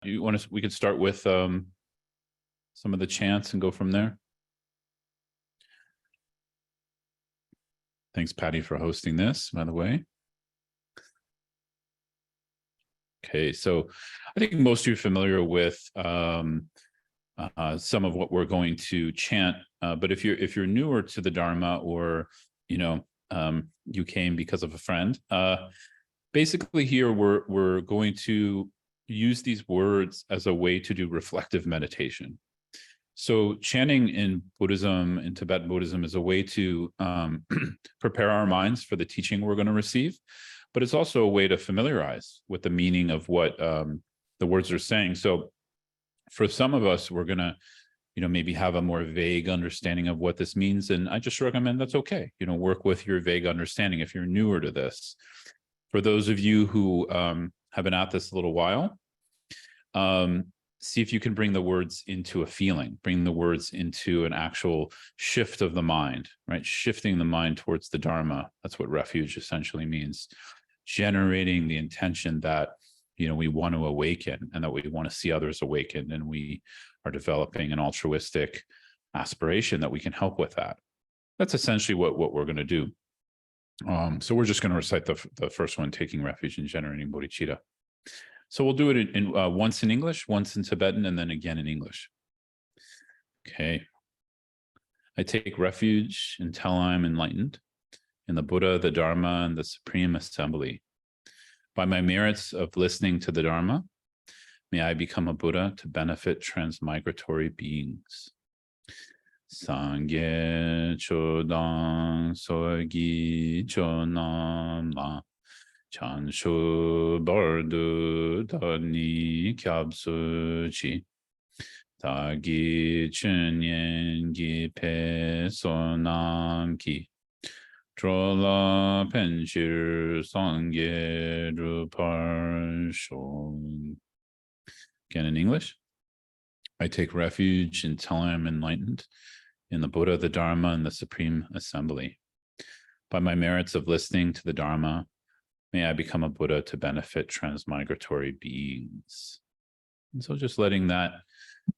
you want to? We could start with some of the chants and go from there. Thanks, Patty, for hosting this, by the way. Okay, so I think most of you are familiar with some of what we're going to chant, but if you're newer to the Dharma, or you came because of a friend, basically here we're going to use these words as a way to do reflective meditation. So chanting in Buddhism, in Tibetan Buddhism, is a way to prepare our minds for the teaching we're going to receive, but it's also a way to familiarize with the meaning of what the words are saying. So for some of us, we're going to, maybe have a more vague understanding of what this means. And I just recommend that's okay. Work with your vague understanding if you're newer to this. For those of you who have been at this a little while, see if you can bring the words into a feeling, bring the words into an actual shift of the mind, right? Shifting the mind towards the Dharma. That's what refuge essentially means. Generating the intention that, we want to awaken and that we want to see others awaken, and we are developing an altruistic aspiration that we can help with that. That's essentially what we're going to do. So we're just going to recite the first one, taking refuge in generating bodhicitta. So we'll do it in once in English, once in Tibetan, and then again in English. Okay. I take refuge until I'm enlightened in the Buddha, the Dharma, and the Supreme Assembly. By my merits of listening to the Dharma, may I become a Buddha to benefit transmigratory beings. Sangye chodang sogi chonam la chanshu bardu dani kyabsu chi tagi chunyen gi pe sonam ki trola penshir sangye drupar shon. Again in English. I take refuge until I am enlightened in the Buddha, the Dharma, and the Supreme Assembly. By my merits of listening to the Dharma, may I become a Buddha to benefit transmigratory beings. And so just letting that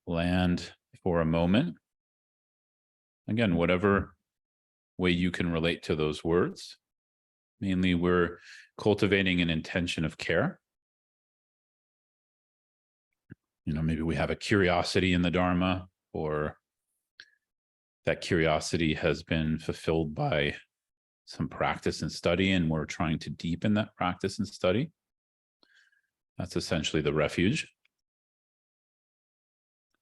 land for a moment. Again, whatever way you can relate to those words. Mainly, we're cultivating an intention of care. Maybe we have a curiosity in the Dharma, or that curiosity has been fulfilled by some practice and study, and we're trying to deepen that practice and study. That's essentially the refuge.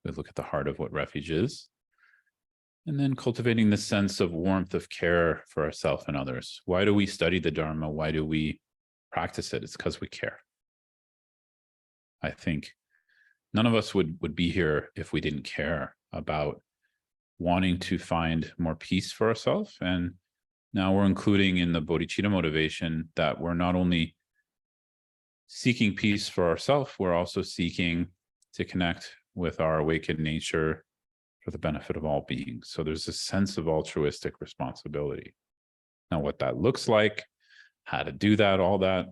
We look at the heart of what refuge is. And then cultivating the sense of warmth of care for ourselves and others. Why do we study the Dharma? Why do we practice it? It's because we care. I think none of us would be here if we didn't care about wanting to find more peace for ourselves. And now we're including in the bodhicitta motivation that we're not only seeking peace for ourselves, we're also seeking to connect with our awakened nature for the benefit of all beings. So there's a sense of altruistic responsibility. Now, what that looks like, how to do that, all that,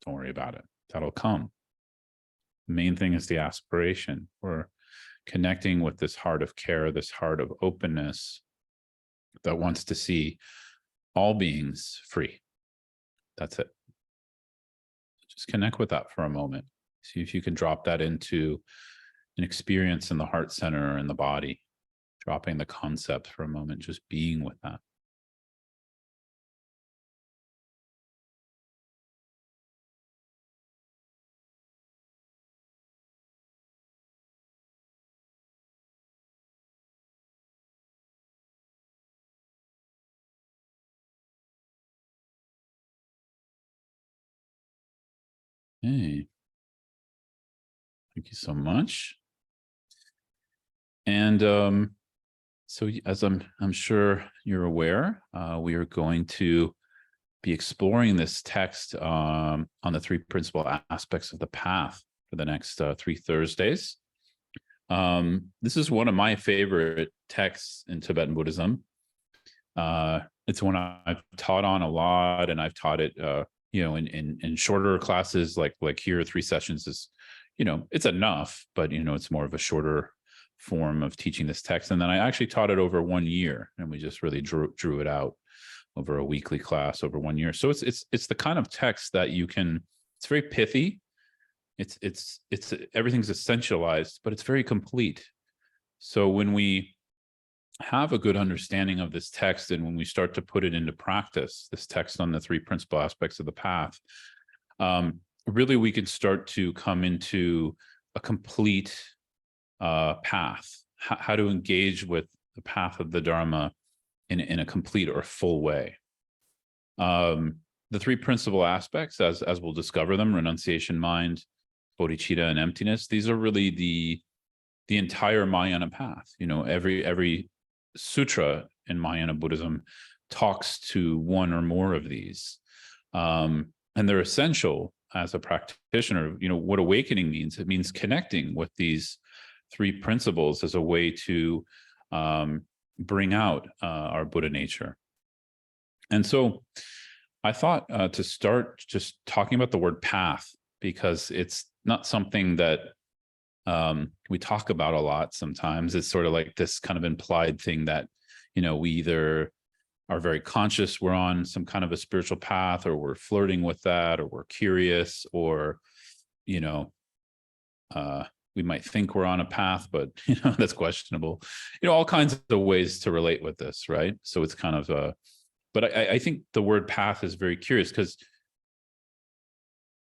don't worry about it. That'll come. The main thing is the aspiration. We're connecting with this heart of care, this heart of openness that wants to see all beings free. That's it. Just connect with that for a moment. See if you can drop that into an experience in the heart center and the body, dropping the concept for a moment, just being with that. Hey, thank you so much. And so as I'm sure you're aware, we are going to be exploring this text on the three principal aspects of the path for the next 3 Thursdays. This is one of my favorite texts in Tibetan Buddhism. It's one I've taught on a lot, and I've taught it in shorter classes, like here, 3 sessions is it's enough, but, it's more of a shorter form of teaching this text. And then I actually taught it over 1 year, and we just really drew it out over a weekly class over 1 year. So it's the kind of text that it's very pithy. It's everything's essentialized, but it's very complete. So when we have a good understanding of this text, and when we start to put it into practice, this text on the 3 principal aspects of the path, really we can start to come into a complete path, how to engage with the path of the Dharma in a complete or full way. The 3 principal aspects, as we'll discover them, renunciation mind, bodhicitta, and emptiness, these are really the entire Mahayana path. Every sutra in Mahayana Buddhism talks to one or more of these, and they're essential as a practitioner. What awakening means, it means connecting with these 3 principles as a way to bring out our Buddha nature. And so I thought to start just talking about the word path, because it's not something that we talk about a lot. Sometimes it's sort of like this kind of implied thing that, we either are very conscious we're on some kind of a spiritual path, or we're flirting with that, or we're curious, or, we might think we're on a path, but, that's questionable. All kinds of ways to relate with this, right? So it's kind of but I think the word path is very curious, because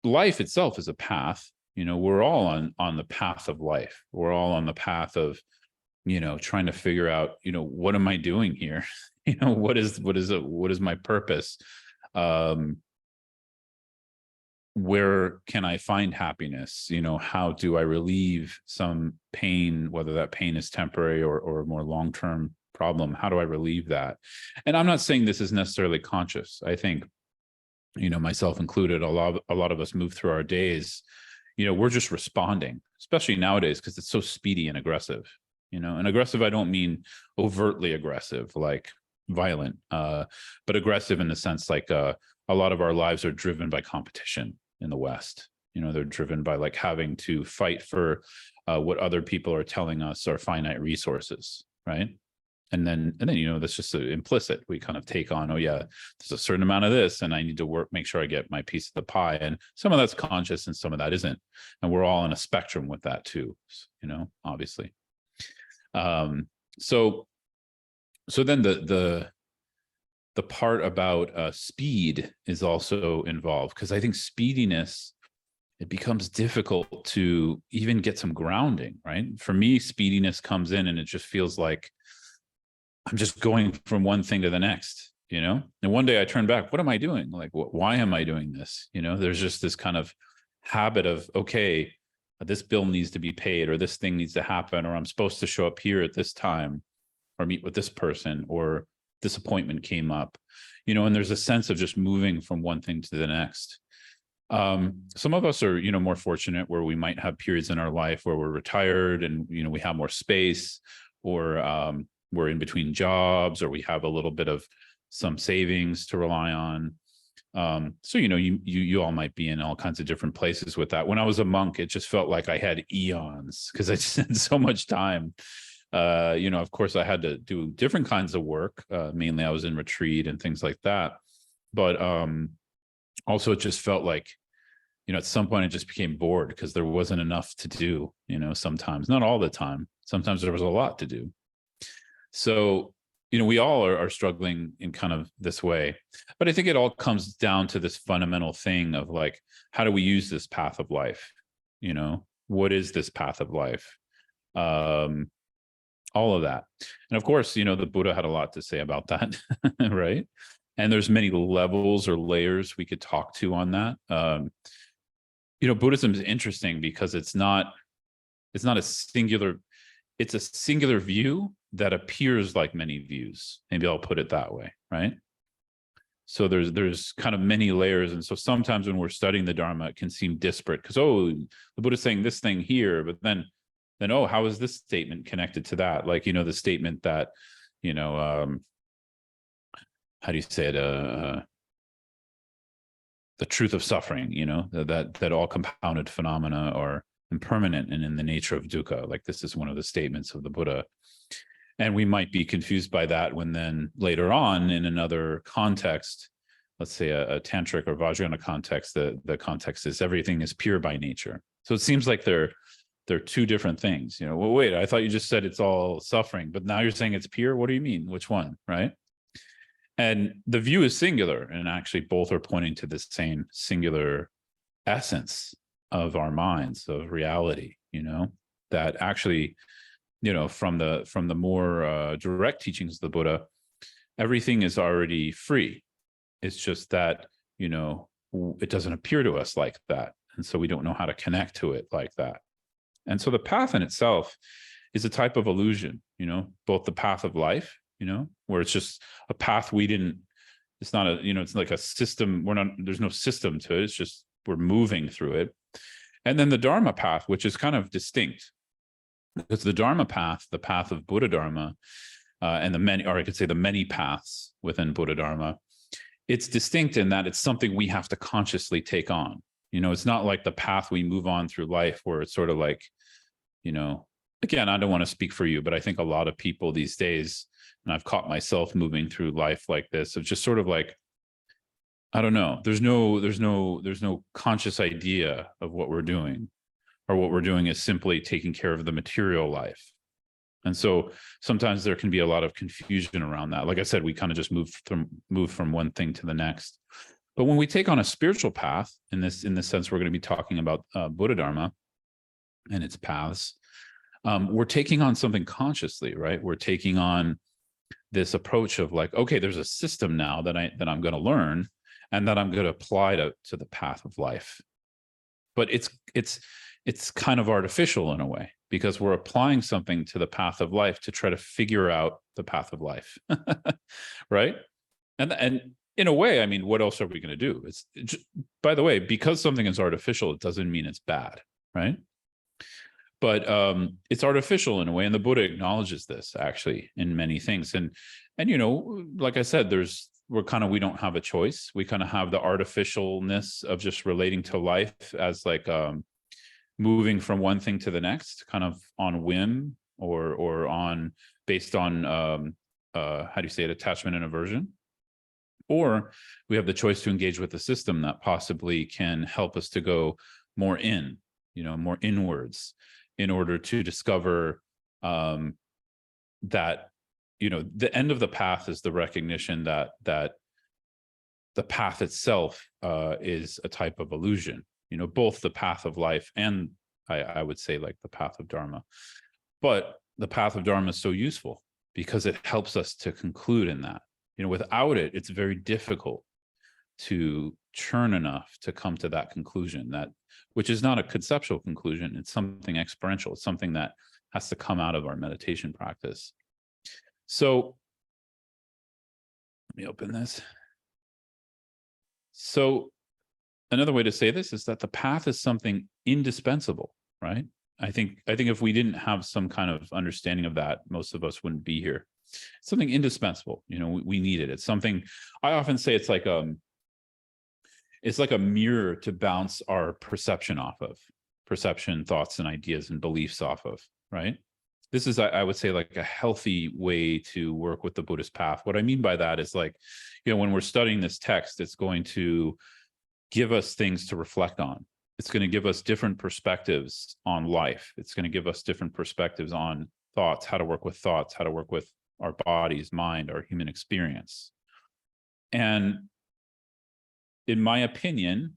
life itself is a path. We're all on the path of life. We're all on the path of, trying to figure out, what am I doing here? What is my purpose? Where can I find happiness? How do I relieve some pain, whether that pain is temporary or a more long-term problem? How do I relieve that? And I'm not saying this is necessarily conscious. I think, myself included, a lot of us move through our days, we're just responding, especially nowadays, because it's so speedy and aggressive. And aggressive, I don't mean overtly aggressive, like violent, but aggressive in the sense like a lot of our lives are driven by competition in the West. They're driven by like having to fight for what other people are telling us are finite resources, right? And then that's just implicit. We kind of take on, oh yeah, there's a certain amount of this, and I need to make sure I get my piece of the pie. And some of that's conscious, and some of that isn't. And we're all on a spectrum with that too, obviously. So then the part about speed is also involved, because I think speediness, it becomes difficult to even get some grounding, right? For me, speediness comes in and it just feels like I'm just going from one thing to the next, and one day I turn back, what am I doing? Like, why am I doing this? There's just this kind of habit of, okay, this bill needs to be paid, or this thing needs to happen, or I'm supposed to show up here at this time, or meet with this person, or this appointment came up, and there's a sense of just moving from one thing to the next. Some of us are, more fortunate, where we might have periods in our life where we're retired and, we have more space, or we're in between jobs, or we have a little bit of some savings to rely on. So, you all might be in all kinds of different places with that. When I was a monk, it just felt like I had eons, because I just had so much time. Of course, I had to do different kinds of work. Mainly I was in retreat and things like that. But also it just felt like, at some point I just became bored, because there wasn't enough to do, sometimes, not all the time. Sometimes there was a lot to do. So, we all are struggling in kind of this way. But I think it all comes down to this fundamental thing of like, how do we use this path of life? What is this path of life? All of that. And of course, the Buddha had a lot to say about that, right? And there's many levels or layers we could talk to on that. Buddhism is interesting because it's not a singular, it's a singular view that appears like many views. Maybe I'll put it that way, right? So there's kind of many layers. And so sometimes when we're studying the Dharma, it can seem disparate, because, the Buddha's saying this thing here, but then, oh, how is this statement connected to that? Like, the statement that, how do you say it? The truth of suffering, that all compounded phenomena are impermanent and in the nature of dukkha. Like this is one of the statements of the Buddha. And we might be confused by that when then later on in another context, let's say a tantric or Vajrayana context, the context is everything is pure by nature. So it seems like they're two different things. You know, well, wait, I thought you just said it's all suffering, but now you're saying it's pure. What do you mean? Which one, right? And the view is singular, and actually both are pointing to the same singular essence of our minds, of reality, you know, that actually, you know, from the more direct teachings of the Buddha, everything is already free. It's just that, you know, it doesn't appear to us like that. And so we don't know how to connect to it like that. And so the path in itself is a type of illusion, you know, both the path of life, you know, where it's just a path it's not a, you know, it's like a system. There's no system to it. It's just, we're moving through it. And then the Dharma path, which is kind of distinct, because the Dharma path, the path of Buddha Dharma, and the many, or I could say the many paths within Buddha Dharma, it's distinct in that it's something we have to consciously take on. You know, it's not like the path we move on through life where it's sort of like, you know, again, I don't want to speak for you, but I think a lot of people these days, and I've caught myself moving through life like this, of just sort of like, I don't know, there's no conscious idea of what we're doing, or what we're doing is simply taking care of the material life. And so sometimes there can be a lot of confusion around that. Like I said, we kind of just move from one thing to the next. But when we take on a spiritual path, in this sense, we're going to be talking about Buddha Dharma and its paths. We're taking on something consciously, right? We're taking on this approach of like, okay, there's a system now that I'm going to learn and that I'm going to apply to the path of life. But it's kind of artificial in a way, because we're applying something to the path of life to try to figure out the path of life, right? And in a way, I mean, what else are we going to do? It's just, by the way, because something is artificial, it doesn't mean it's bad, right? But it's artificial in a way, and the Buddha acknowledges this actually in many things. And you know, like I said, we don't have a choice. We kind of have the artificialness of just relating to life as like moving from one thing to the next, kind of on whim or on based on how do you say it, attachment and aversion. Or we have the choice to engage with the system that possibly can help us to go more in, you know, more inwards, in order to discover that, you know, the end of the path is the recognition that the path itself is a type of illusion, you know, both the path of life and I would say like the path of Dharma. But the path of Dharma is so useful because it helps us to conclude in that. You know, without it, it's very difficult to churn enough to come to that conclusion, which is not a conceptual conclusion. It's something experiential. It's something that has to come out of our meditation practice. So let me open this. So another way to say this is that the path is something indispensable, right? I think if we didn't have some kind of understanding of that, most of us wouldn't be here. It's something indispensable. You know, we need it. It's something, I often say it's like a mirror to bounce our perception off of, perception, thoughts, and ideas and beliefs off of, right? This is, I would say, like a healthy way to work with the Buddhist path. What I mean by that is like, you know, when we're studying this text, it's going to give us things to reflect on. It's going to give us different perspectives on life. It's going to give us different perspectives on thoughts, how to work with thoughts, how to work with our bodies, mind, our human experience. And in my opinion,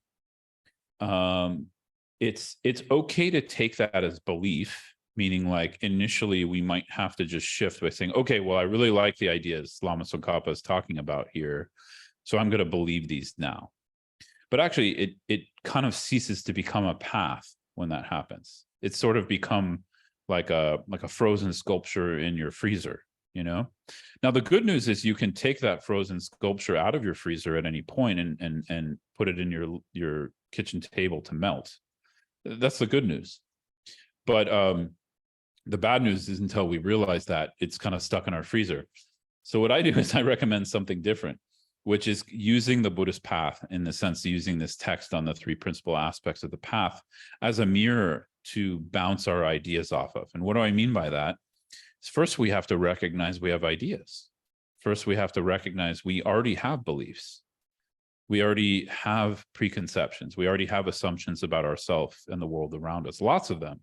it's okay to take that as belief, meaning like initially we might have to just shift by saying, okay, well, I really like the ideas Lama Tsongkhapa is talking about here, so I'm going to believe these now. But actually, it kind of ceases to become a path when that happens. It's sort of become like a frozen sculpture in your freezer, you know? Now, the good news is you can take that frozen sculpture out of your freezer at any point and put it in your kitchen table to melt. That's the good news. But the bad news is until we realize that it's kind of stuck in our freezer. So what I do is I recommend something different, which is using the Buddhist path in the sense of using this text on the three principal aspects of the path as a mirror to bounce our ideas off of. And what do I mean by that? First, we have to recognize we have ideas. First, we have to recognize we already have beliefs. We already have preconceptions. We already have assumptions about ourselves and the world around us, lots of them.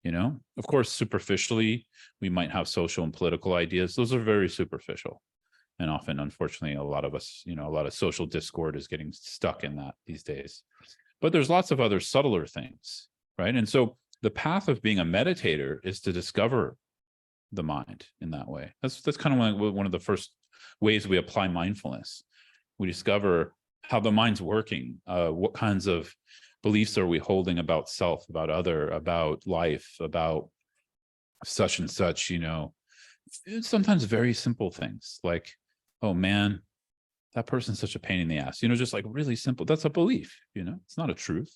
Of course, superficially, we might have social and political ideas. Those are very superficial. And often, unfortunately, a lot of us, a lot of social discord is getting stuck in that these days. But there's lots of other subtler things, right? And so the path of being a meditator is to discover the mind in that way. That's kind of one of the first ways we apply mindfulness. We discover how the mind's working, what kinds of beliefs are we holding about self, about other, about life, about such and such, sometimes very simple things like, oh man, that person's such a pain in the ass, just like really simple. That's a belief, it's not a truth,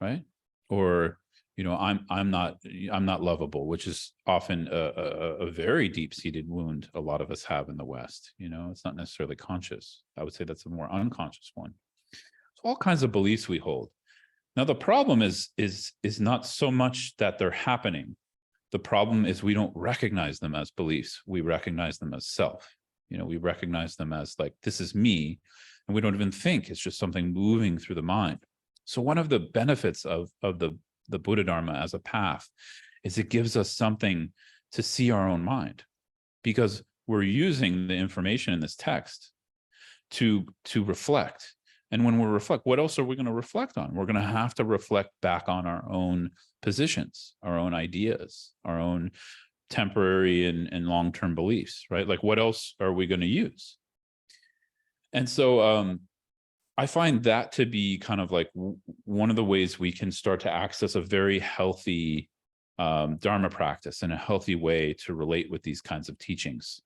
right? Or I'm not lovable, which is often a very deep-seated wound a lot of us have in the West. It's not necessarily conscious. I would say that's a more unconscious one. So all kinds of beliefs we hold. Now the problem is not so much that they're happening. The problem is we don't recognize them as beliefs. We recognize them as self. We recognize them as like, this is me, and we don't even think. It's just something moving through the mind. So one of the benefits of the Buddha Dharma as a path is it gives us something to see our own mind, because we're using the information in this text to reflect. And when we reflect, what else are we going to reflect on? We're going to have to reflect back on our own positions, our own ideas, our own temporary and long-term beliefs, right? Like, what else are we going to use? And so I find that to be kind of like one of the ways we can start to access a very healthy Dharma practice and a healthy way to relate with these kinds of teachings.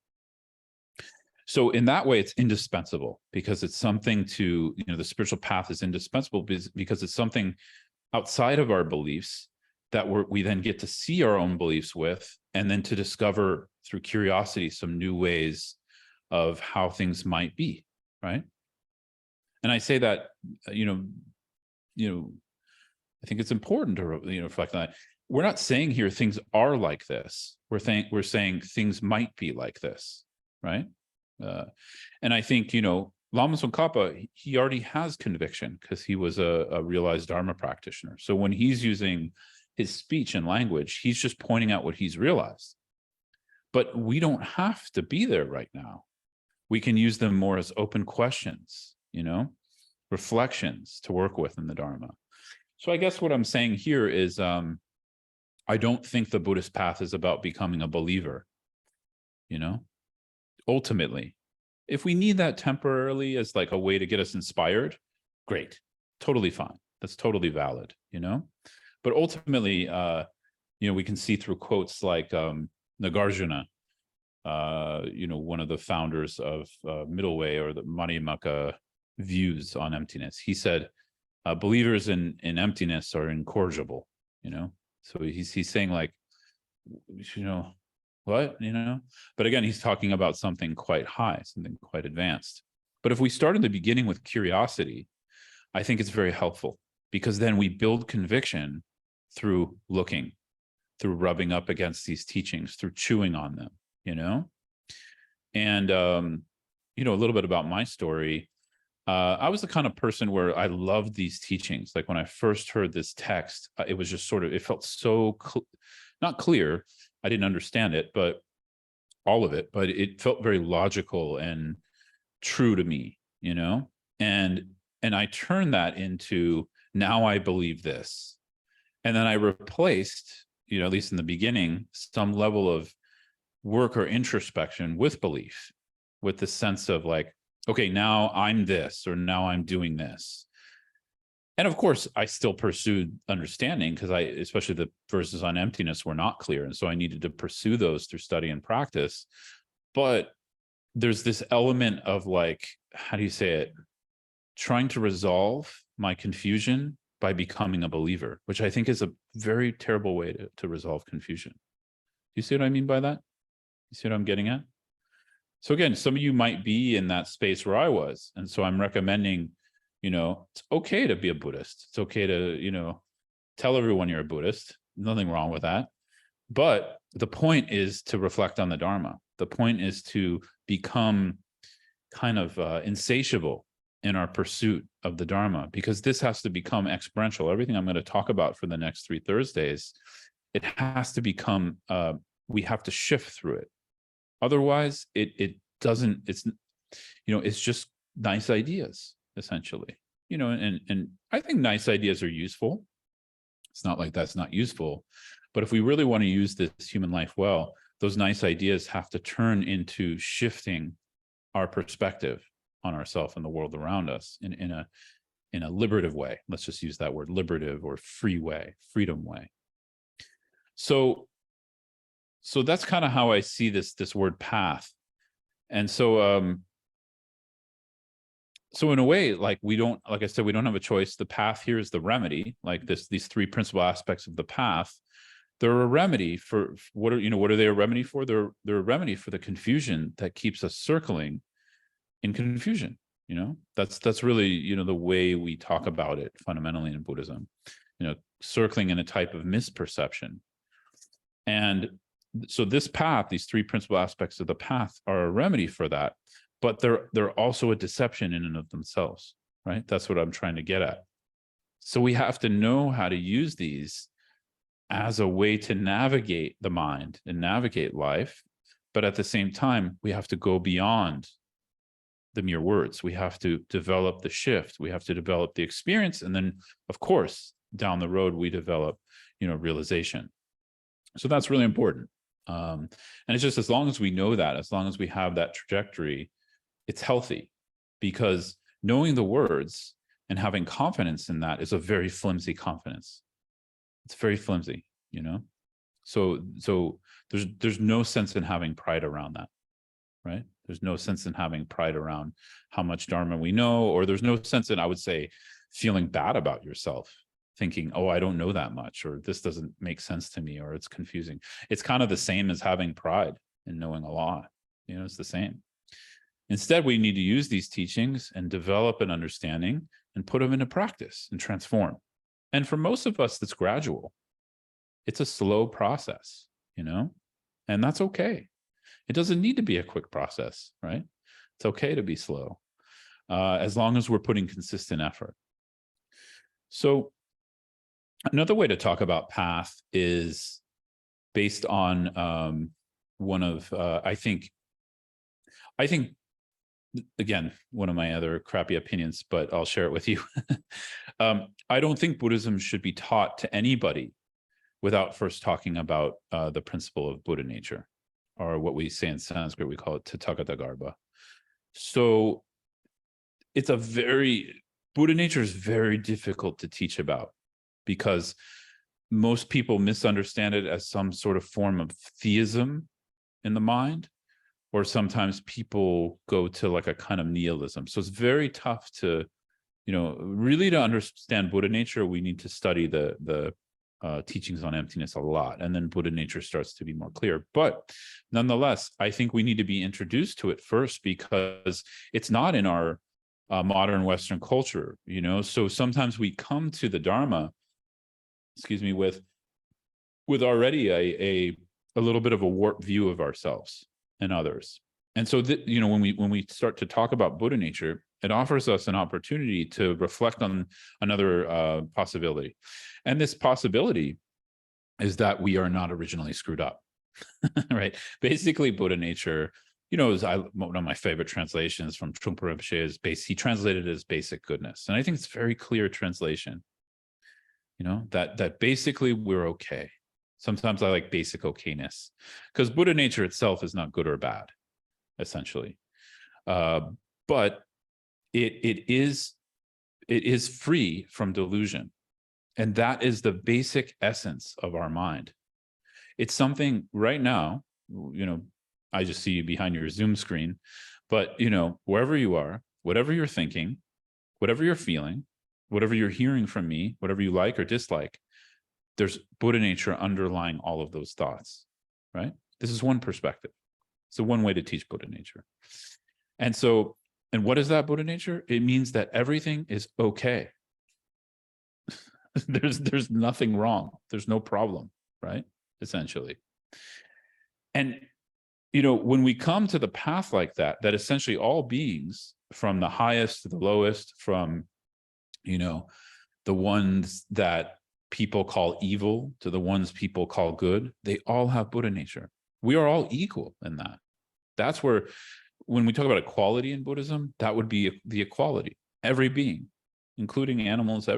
So in that way, it's indispensable, because it's something to, the spiritual path is indispensable because it's something outside of our beliefs that we then get to see our own beliefs with, and then to discover through curiosity some new ways of how things might be, right? And I say that, I think it's important to reflect on that. We're not saying here things are like this. We're saying things might be like this, right? And I think, Lama Tsongkhapa, he already has conviction because he was a realized Dharma practitioner. So when he's using his speech and language, he's just pointing out what he's realized. But we don't have to be there right now. We can use them more as open questions, reflections to work with in the Dharma. So I guess what I'm saying here is I don't think the Buddhist path is about becoming a believer, ultimately. If we need that temporarily as like a way to get us inspired, great, totally fine. That's totally valid, But ultimately, we can see through quotes like Nagarjuna, one of the founders of Middle Way, or the Madhyamaka views on emptiness. He said, believers in emptiness are incorrigible, So he's saying like, what, But again, he's talking about something quite high, something quite advanced. But if we start in the beginning with curiosity, I think it's very helpful, because then we build conviction through looking, through rubbing up against these teachings, through chewing on them, And, a little bit about my story. I was the kind of person where I loved these teachings. Like when I first heard this text, it was just it felt so not clear. I didn't understand it, but all of it, but it felt very logical and true to me, and I turned that into, now I believe this. And then I replaced, at least in the beginning, some level of work or introspection with belief, with the sense of like, okay, now I'm this, or now I'm doing this. And of course, I still pursued understanding, because especially the verses on emptiness were not clear. And so I needed to pursue those through study and practice. But there's this element of like, how do you say it? Trying to resolve my confusion by becoming a believer, which I think is a very terrible way to resolve confusion. Do you see what I mean by that? You see what I'm getting at? So again, some of you might be in that space where I was. And so I'm recommending, it's okay to be a Buddhist. It's okay to, tell everyone you're a Buddhist. Nothing wrong with that. But the point is to reflect on the Dharma. The point is to become kind of insatiable in our pursuit of the Dharma, because this has to become experiential. Everything I'm going to talk about for the next 3 Thursdays, it has to become, we have to shift through it. Otherwise, it doesn't, it's, it's just nice ideas, essentially. And I think nice ideas are useful. It's not like that's not useful. But if we really want to use this human life well, those nice ideas have to turn into shifting our perspective on ourselves and the world around us in a liberative way. Let's just use that word, liberative or free way, freedom way. So that's kind of how I see this word path. And so in a way, like I said, we don't have a choice. The path here is the remedy, like these 3 principal aspects of the path. They're a remedy for what are they a remedy for? They're a remedy for the confusion that keeps us circling in confusion. That's really, the way we talk about it fundamentally in Buddhism, circling in a type of misperception. And so this path, these 3 principal aspects of the path are a remedy for that, but they're also a deception in and of themselves, right? That's what I'm trying to get at. So we have to know how to use these as a way to navigate the mind and navigate life. But at the same time, we have to go beyond the mere words. We have to develop the shift. We have to develop the experience. And then, of course, down the road, we develop, realization. So that's really important. And it's just, as long as we know that, as long as we have that trajectory, it's healthy, because knowing the words and having confidence in that is a very flimsy confidence. It's very flimsy, So there's no sense in having pride around that, right? There's no sense in having pride around how much Dharma we know, or there's no sense in, I would say, feeling bad about yourself, thinking, oh, I don't know that much, or this doesn't make sense to me, or it's confusing. It's kind of the same as having pride in knowing a lot. It's the same. Instead, we need to use these teachings and develop an understanding and put them into practice and transform. And for most of us, that's gradual. It's a slow process, and that's okay. It doesn't need to be a quick process, right? It's okay to be slow, as long as we're putting consistent effort. So another way to talk about path is based on one of, I think, again, one of my other crappy opinions, but I'll share it with you. I don't think Buddhism should be taught to anybody without first talking about the principle of Buddha nature, or what we say in Sanskrit, we call it Tathagata. So Buddha nature is very difficult to teach about, because most people misunderstand it as some sort of form of theism in the mind, or sometimes people go to like a kind of nihilism. So it's very tough to, really to understand Buddha nature. We need to study the teachings on emptiness a lot, and then Buddha nature starts to be more clear. But nonetheless, I think we need to be introduced to it first, because it's not in our modern Western culture, So sometimes we come to the Dharma, with already a little bit of a warped view of ourselves and others. And so when we start to talk about Buddha nature, it offers us an opportunity to reflect on another possibility. And this possibility is that we are not originally screwed up, right? Basically, Buddha nature, one of my favorite translations from Trungpa Rinpoche is he translated it as basic goodness. And I think it's a very clear translation, that basically we're okay. Sometimes I like basic okayness, because Buddha nature itself is not good or bad, essentially. But it is free from delusion. And that is the basic essence of our mind. It's something right now, I just see you behind your Zoom screen, but, wherever you are, whatever you're thinking, whatever you're feeling, whatever you're hearing from me, whatever you like or dislike, there's Buddha nature underlying all of those thoughts, right? This is one perspective. So one way to teach Buddha nature. And what is that Buddha nature? It means that everything is okay. There's nothing wrong. There's no problem, right? Essentially. And, when we come to the path like that essentially all beings, from the highest to the lowest, from, the ones that people call evil to the ones people call good, they all have Buddha nature. We are all equal in that. That's where, when we talk about equality in Buddhism, that would be the equality. Every being, including animals,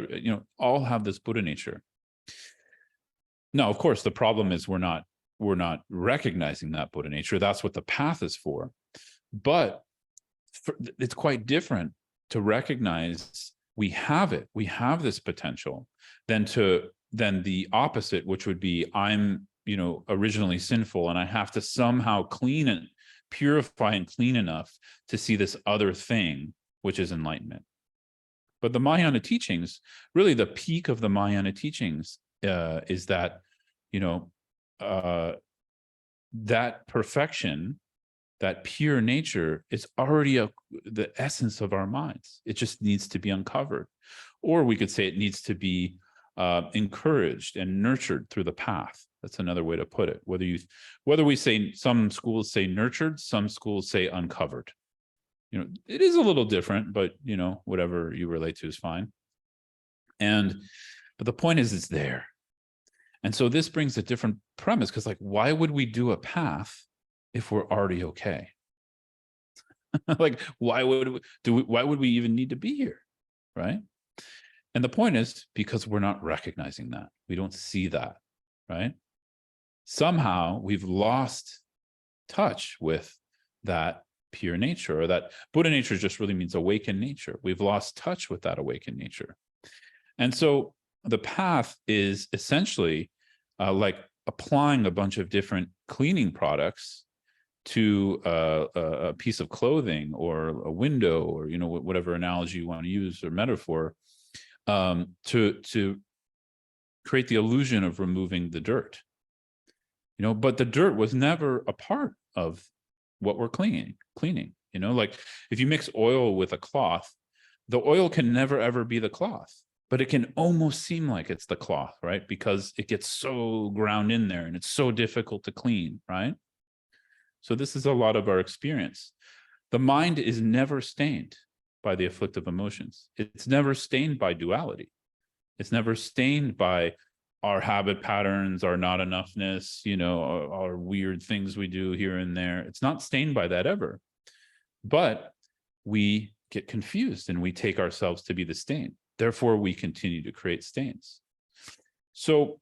all have this Buddha nature. Now, of course, the problem is we're not recognizing that Buddha nature. That's what the path is for. But it's quite different to recognize we have it. We have this potential than the opposite, which would be I'm, originally sinful and I have to somehow clean and purify and clean enough to see this other thing, which is enlightenment. But the Mahayana teachings, really the peak of the Mahayana teachings is that, that perfection, that pure nature is already the essence of our minds. It just needs to be uncovered. Or we could say it needs to be encouraged and nurtured through the path. That's another way to put it. Whether we say, some schools say nurtured, some schools say uncovered. It is a little different, but whatever you relate to is fine. But the point is, it's there. And so this brings a different premise, because why would we do a path if we're already okay? Why would we even need to be here, right? And the point is, because we're not recognizing that. We don't see that, right? Somehow we've lost touch with that pure nature, or that Buddha nature just really means awakened nature. We've lost touch with that awakened nature. And so the path is essentially like applying a bunch of different cleaning products to a piece of clothing or a window, or whatever analogy you want to use or metaphor, to create the illusion of removing the dirt. But the dirt was never a part of what we're cleaning. If you mix oil with a cloth, the oil can never ever be the cloth, but it can almost seem like it's the cloth, right? Because it gets so ground in there and it's so difficult to clean, right? So this is a lot of our experience. The mind is never stained by the afflictive emotions. It's never stained by duality. It's never stained by our habit patterns, our not enoughness, our weird things we do here and there. It's not stained by that ever. But we get confused and we take ourselves to be the stain. Therefore, we continue to create stains. So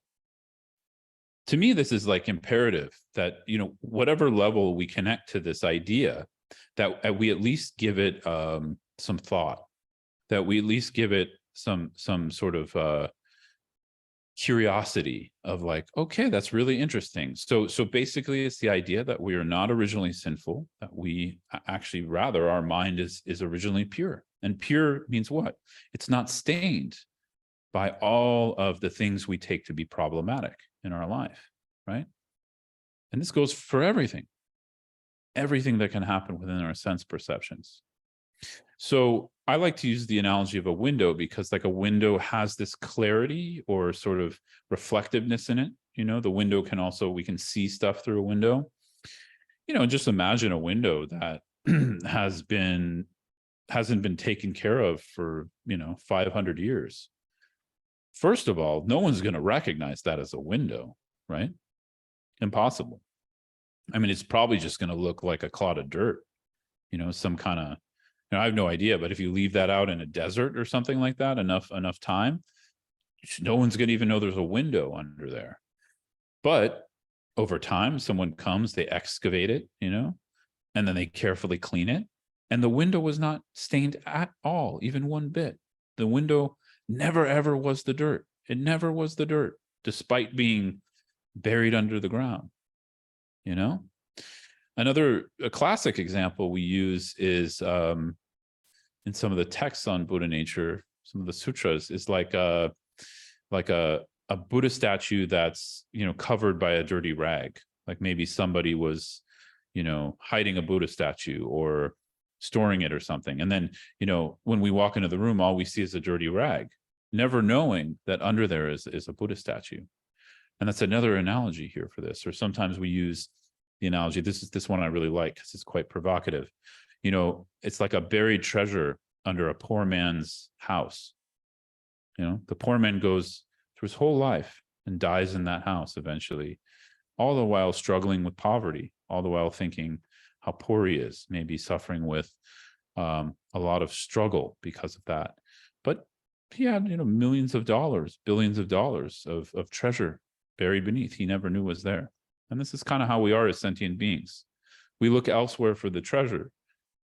to me, this is imperative that, whatever level we connect to this idea, that we at least give it some thought, that we at least give it some sort of curiosity of okay, that's really interesting. So basically it's the idea that we are not originally sinful, that we actually, rather, our mind is originally pure. And pure means what? It's not stained by all of the things we take to be problematic in our life, right? And this goes for everything that can happen within our sense perceptions. So I like to use the analogy of a window, because a window has this clarity or sort of reflectiveness in it. The window can also, we can see stuff through a window. Just imagine a window that hasn't been taken care of for 500 years. First of all, no one's going to recognize that as a window, right? Impossible. I mean, it's probably just going to look like a clod of dirt, some kind of, I have no idea, but if you leave that out in a desert or something like that, enough time, no one's going to even know there's a window under there. But over time, someone comes, they excavate it, and then they carefully clean it. And the window was not stained at all, even one bit. The window never, ever was the dirt. It never was the dirt, despite being buried under the ground, A classic example we use is in some of the texts on Buddha nature, some of the sutras, is like a Buddha statue that's covered by a dirty rag. Like maybe somebody was hiding a Buddha statue or storing it or something, and then when we walk into the room, all we see is a dirty rag. never knowing that under there is a Buddha statue. And that's another analogy here for this. Or sometimes we use the analogy, this one I really like because it's quite provocative. You know, it's like a buried treasure under a poor man's house. You know, the poor man goes through his whole life and dies in that house eventually, all the while struggling with poverty, all the while thinking how poor he is, maybe suffering with a lot of struggle because of that. But he had, you know, millions of dollars, billions of dollars of treasure buried beneath he never knew was there. And this is kind of how we are as sentient beings. We look elsewhere for the treasure.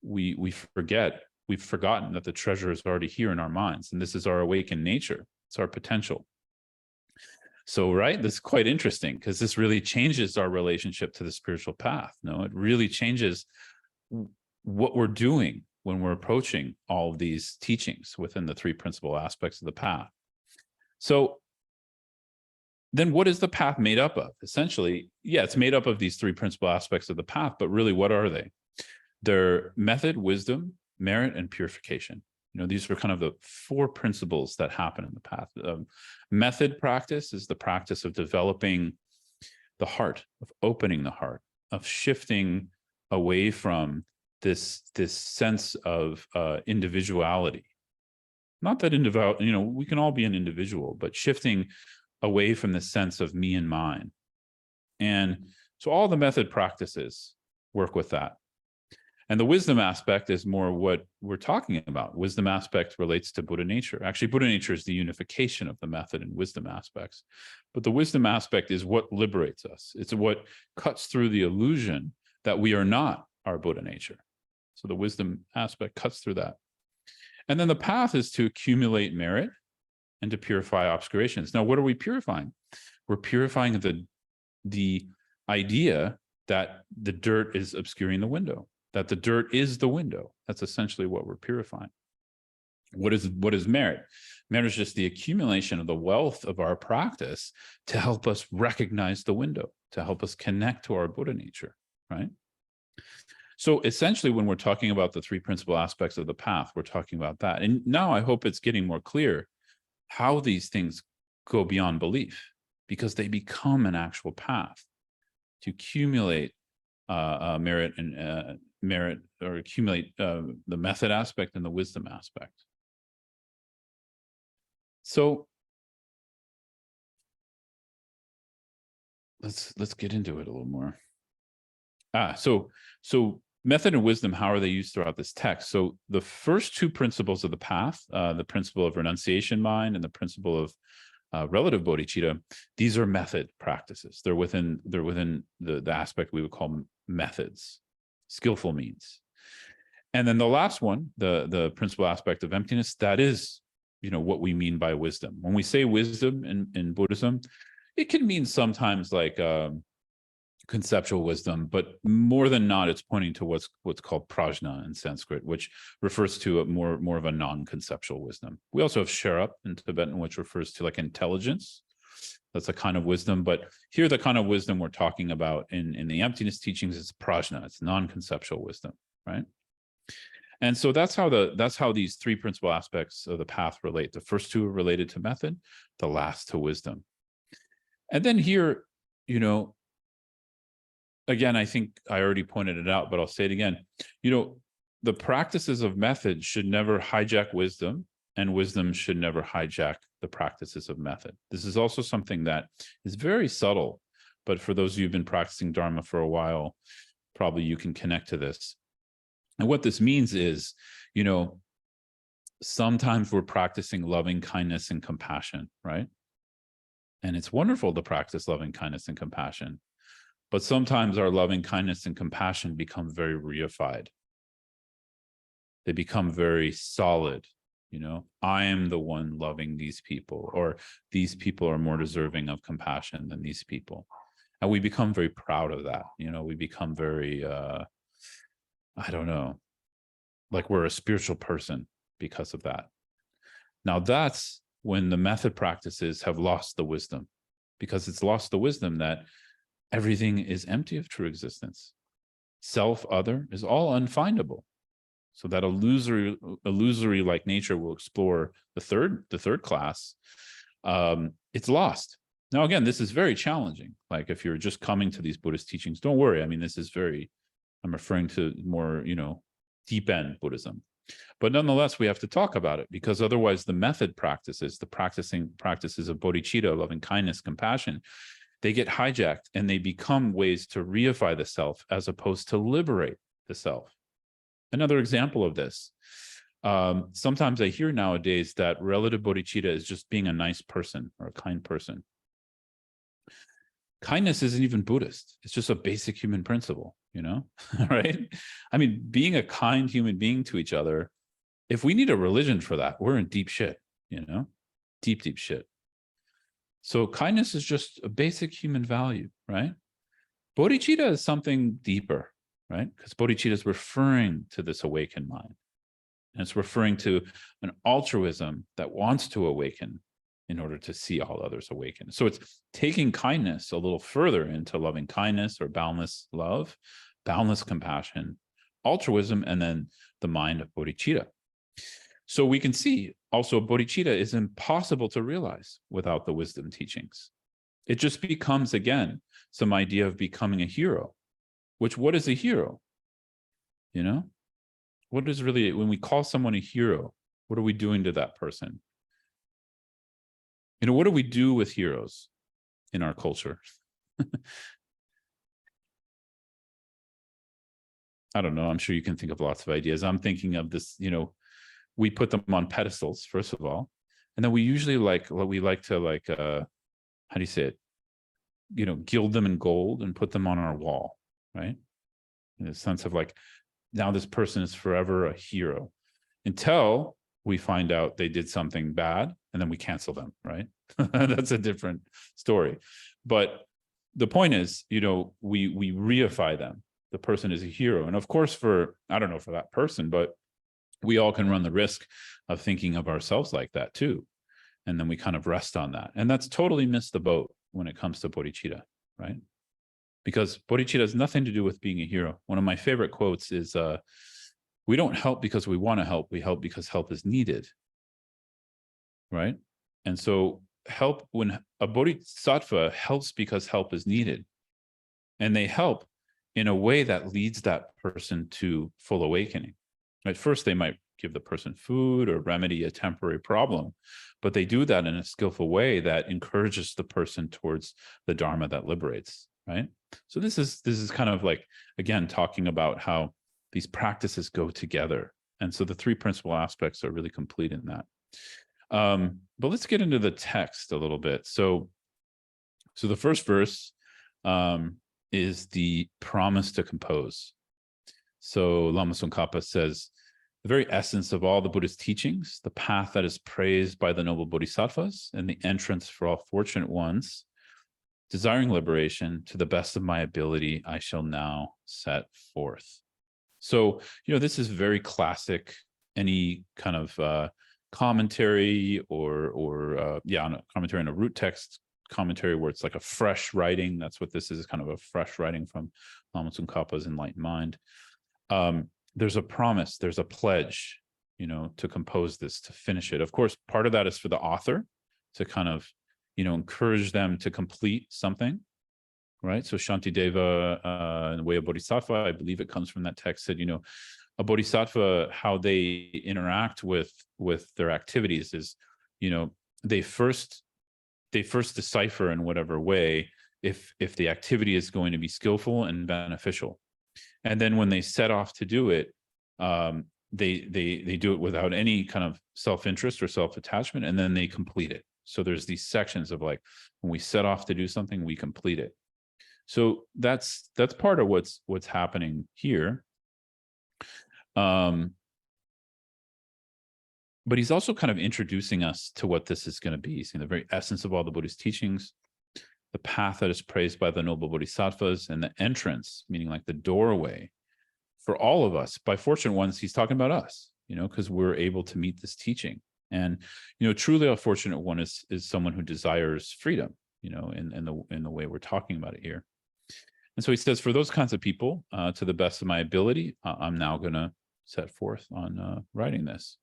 We forget, we've forgotten that the treasure is already here in our minds. And this is our awakened nature. It's our potential. So, right, this is quite interesting because this really changes our relationship to the spiritual path. No, it really changes what we're doing when we're approaching all of these teachings within the three principal aspects of the path. So then what is the path made up of? Essentially, yeah, it's made up of these three principal aspects of the path, but really, what are they? They're method, wisdom, merit, and purification. You know, these are kind of the four principles that happen in the path. Method practice is the practice of developing the heart, of opening the heart, of shifting away from this sense of individuality. Not that individual, you know, we can all be an individual, but shifting away from the sense of me and mine. And so all the method practices work with that. And the wisdom aspect is more what we're talking about. Wisdom aspect relates to Buddha nature. Actually, Buddha nature is the unification of the method and wisdom aspects. But the wisdom aspect is what liberates us. It's what cuts through the illusion that we are not our Buddha nature. So the wisdom aspect cuts through that. And then the path is to accumulate merit and to purify obscurations. Now, what are we purifying? We're purifying the idea that the dirt is obscuring the window, that the dirt is the window. That's essentially what we're purifying. What is merit? Merit is just the accumulation of the wealth of our practice to help us recognize the window, to help us connect to our Buddha nature, right? So essentially, when we're talking about the three principal aspects of the path, we're talking about that. And now I hope it's getting more clear how these things go beyond belief, because they become an actual path to accumulate merit and merit, or accumulate the method aspect and the wisdom aspect. So let's get into it a little more. So method and wisdom, how are they used throughout this text? So the first two principles of the path, the principle of renunciation mind and the principle of relative bodhicitta, these are method practices. They're within the aspect we would call methods, skillful means. And then the last one, the principal aspect of emptiness, that is, you know, what we mean by wisdom. When we say wisdom in Buddhism, it can mean sometimes like conceptual wisdom, but more than not, it's pointing to what's called prajna in Sanskrit, which refers to a more of a non-conceptual wisdom. We also have sherab in Tibetan, which refers to like intelligence. That's a kind of wisdom, but here the kind of wisdom we're talking about in the emptiness teachings is prajna. It's non-conceptual wisdom, right? And so that's how these three principal aspects of the path relate. The first two are related to method, the last to wisdom. And then here, you know, again, I think I already pointed it out, but I'll say it again. You know, the practices of method should never hijack wisdom, and wisdom should never hijack the practices of method. This is also something that is very subtle, but for those of you who've been practicing Dharma for a while, probably you can connect to this. And what this means is, you know, sometimes we're practicing loving kindness and compassion, right? And it's wonderful to practice loving kindness and compassion. But sometimes our loving kindness and compassion become very reified. They become very solid. You know, I am the one loving these people, or these people are more deserving of compassion than these people. And we become very proud of that. You know, we become very, I don't know, like we're a spiritual person because of that. Now that's when the method practices have lost the wisdom, because it's lost the wisdom that everything is empty of true existence. Self, other is all unfindable. So that illusory like nature we'll explore the third class. It's lost. Now, again, this is very challenging. Like if you're just coming to these Buddhist teachings, don't worry. I mean, this is I'm referring to more, deep end Buddhism. But nonetheless, we have to talk about it, because otherwise the method practices, the practices of bodhicitta, loving kindness, compassion, they get hijacked and they become ways to reify the self as opposed to liberate the self. Another example of this, sometimes I hear nowadays that relative bodhicitta is just being a nice person or a kind person. Kindness isn't even Buddhist. It's just a basic human principle, right? I mean, being a kind human being to each other, if we need a religion for that, we're in deep shit, deep shit. So kindness is just a basic human value, right? Bodhicitta is something deeper, right? Because bodhicitta is referring to this awakened mind. And it's referring to an altruism that wants to awaken in order to see all others awaken. So it's taking kindness a little further into loving kindness or boundless love, boundless compassion, altruism, and then the mind of bodhicitta. So we can see also bodhicitta is impossible to realize without the wisdom teachings. It just becomes, again, some idea of becoming a hero, which, what is a hero? What is really, when we call someone a hero, what are we doing to that person? What do we do with heroes in our culture? I don't know. I'm sure you can think of lots of ideas. I'm thinking of this, we put them on pedestals, first of all. And then we usually how do you say it? Gild them in gold and put them on our wall, right? In a sense of like, now this person is forever a hero until we find out they did something bad and then we cancel them, right? That's a different story. But the point is, we reify them. The person is a hero. And of course, I don't know for that person, but we all can run the risk of thinking of ourselves like that too. And then we kind of rest on that. And that's totally missed the boat when it comes to bodhicitta, right? Because bodhicitta has nothing to do with being a hero. One of my favorite quotes is, we don't help because we want to help. We help because help is needed, right? And so when a bodhisattva helps because help is needed, and they help in a way that leads that person to full awakening. At first, they might give the person food or remedy a temporary problem, but they do that in a skillful way that encourages the person towards the Dharma that liberates, right? So this is kind of like, again, talking about how these practices go together. And so the three principal aspects are really complete in that. But let's get into the text a little bit. So the first verse is the promise to compose. So Lama Tsongkhapa says, the very essence of all the Buddhist teachings, the path that is praised by the noble bodhisattvas, and the entrance for all fortunate ones, desiring liberation, to the best of my ability, I shall now set forth. So, this is very classic, any kind of commentary or on a commentary on a root text commentary where it's like a fresh writing. That's what this is, kind of a fresh writing from Lama Tsongkhapa's Enlightened Mind. There's a promise, there's a pledge, to compose this, to finish it. Of course, part of that is for the author to kind of, encourage them to complete something, right? So Shantideva, in the way of Bodhisattva, I believe it comes from that text, said, a Bodhisattva, how they interact with their activities is, they first decipher in whatever way if the activity is going to be skillful and beneficial. And then when they set off to do it, they do it without any kind of self-interest or self-attachment, and then they complete it. So there's these sections of like, when we set off to do something, we complete it. So that's part of what's happening here. But he's also kind of introducing us to what this is going to be, seeing the very essence of all the Buddhist teachings, the path that is praised by the noble bodhisattvas, and the entrance, meaning like the doorway for all of us. By fortunate ones, he's talking about us, because we're able to meet this teaching. And, truly a fortunate one is someone who desires freedom, in the way we're talking about it here. And so he says, for those kinds of people, to the best of my ability, I'm now going to set forth on writing this.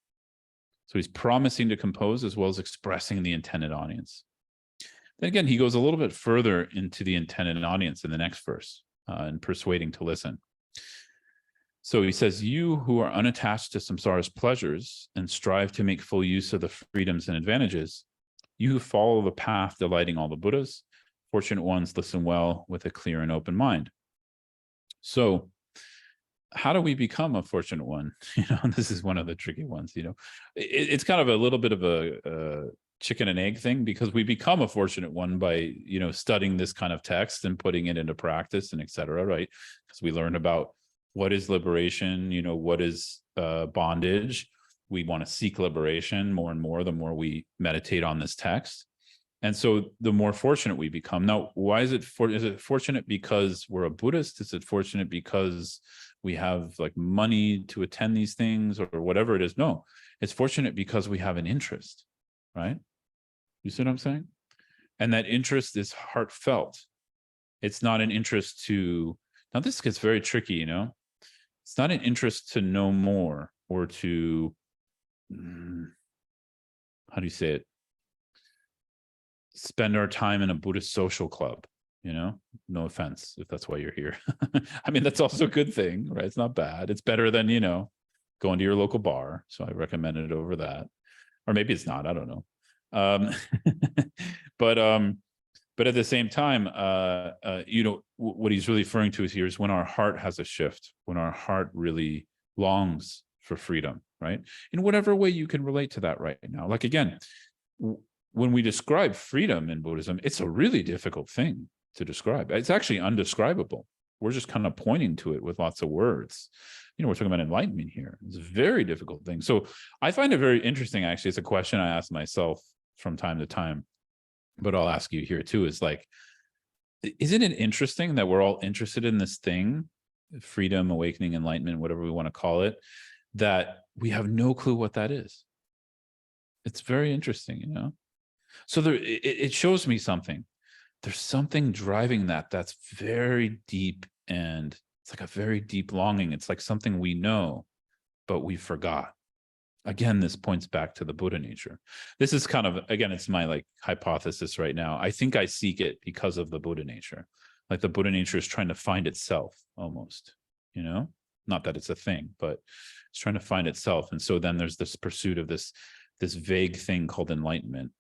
So he's promising to compose as well as expressing the intended audience. Then again, he goes a little bit further into the intended audience in the next verse, and persuading to listen. So he says, you who are unattached to samsara's pleasures and strive to make full use of the freedoms and advantages, you who follow the path delighting all the Buddhas, fortunate ones, listen well with a clear and open mind. So how do we become a fortunate one? This is one of the tricky ones. It's kind of a little bit of a chicken and egg thing, because we become a fortunate one by, studying this kind of text and putting it into practice and etc. Right? Because we learn about what is liberation, what is bondage. We want to seek liberation more and more the more we meditate on this text. And so the more fortunate we become. Now, why is it fortunate because we're a Buddhist? Is it fortunate because we have like money to attend these things or whatever it is? No, it's fortunate because we have an interest, right? You see what I'm saying? And that interest is heartfelt. It's not an interest to, now this gets very tricky, it's not an interest to know more or to, how do you say it? Spend our time in a Buddhist social club, no offense if that's why you're here. I mean, that's also a good thing, right? It's not bad. It's better than, going to your local bar. So I recommend it over that. Or maybe it's not, I don't know. But at the same time, what he's really referring to here is when our heart has a shift, when our heart really longs for freedom, right? In whatever way you can relate to that right now. Like, again, when we describe freedom in Buddhism, it's a really difficult thing to describe. It's actually undescribable. We're just kind of pointing to it with lots of words. We're talking about enlightenment here. It's a very difficult thing. So I find it very interesting, actually. It's a question I ask myself from time to time, but I'll ask you here too, is like, isn't it interesting that we're all interested in this thing, freedom, awakening, enlightenment, whatever we want to call it, that we have no clue what that is? It's very interesting, So it shows me something. There's something driving that's very deep, and it's like a very deep longing. It's like something we know, but we forgot. Again, this points back to the Buddha nature. This is kind of, again, it's my like hypothesis right now. I think I seek it because of the Buddha nature. Like the Buddha nature is trying to find itself almost, not that it's a thing, but it's trying to find itself. And so then there's this pursuit of this vague thing called enlightenment,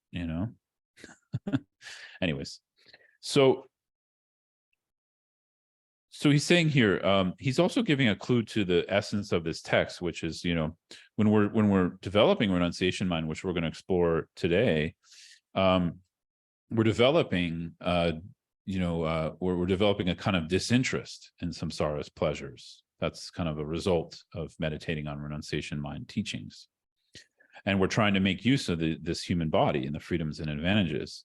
Anyways, so he's saying here, he's also giving a clue to the essence of this text, which is, when we're developing renunciation mind, which we're going to explore today, we're developing, we're developing a kind of disinterest in samsara's pleasures. That's kind of a result of meditating on renunciation mind teachings. And we're trying to make use of this human body and the freedoms and advantages.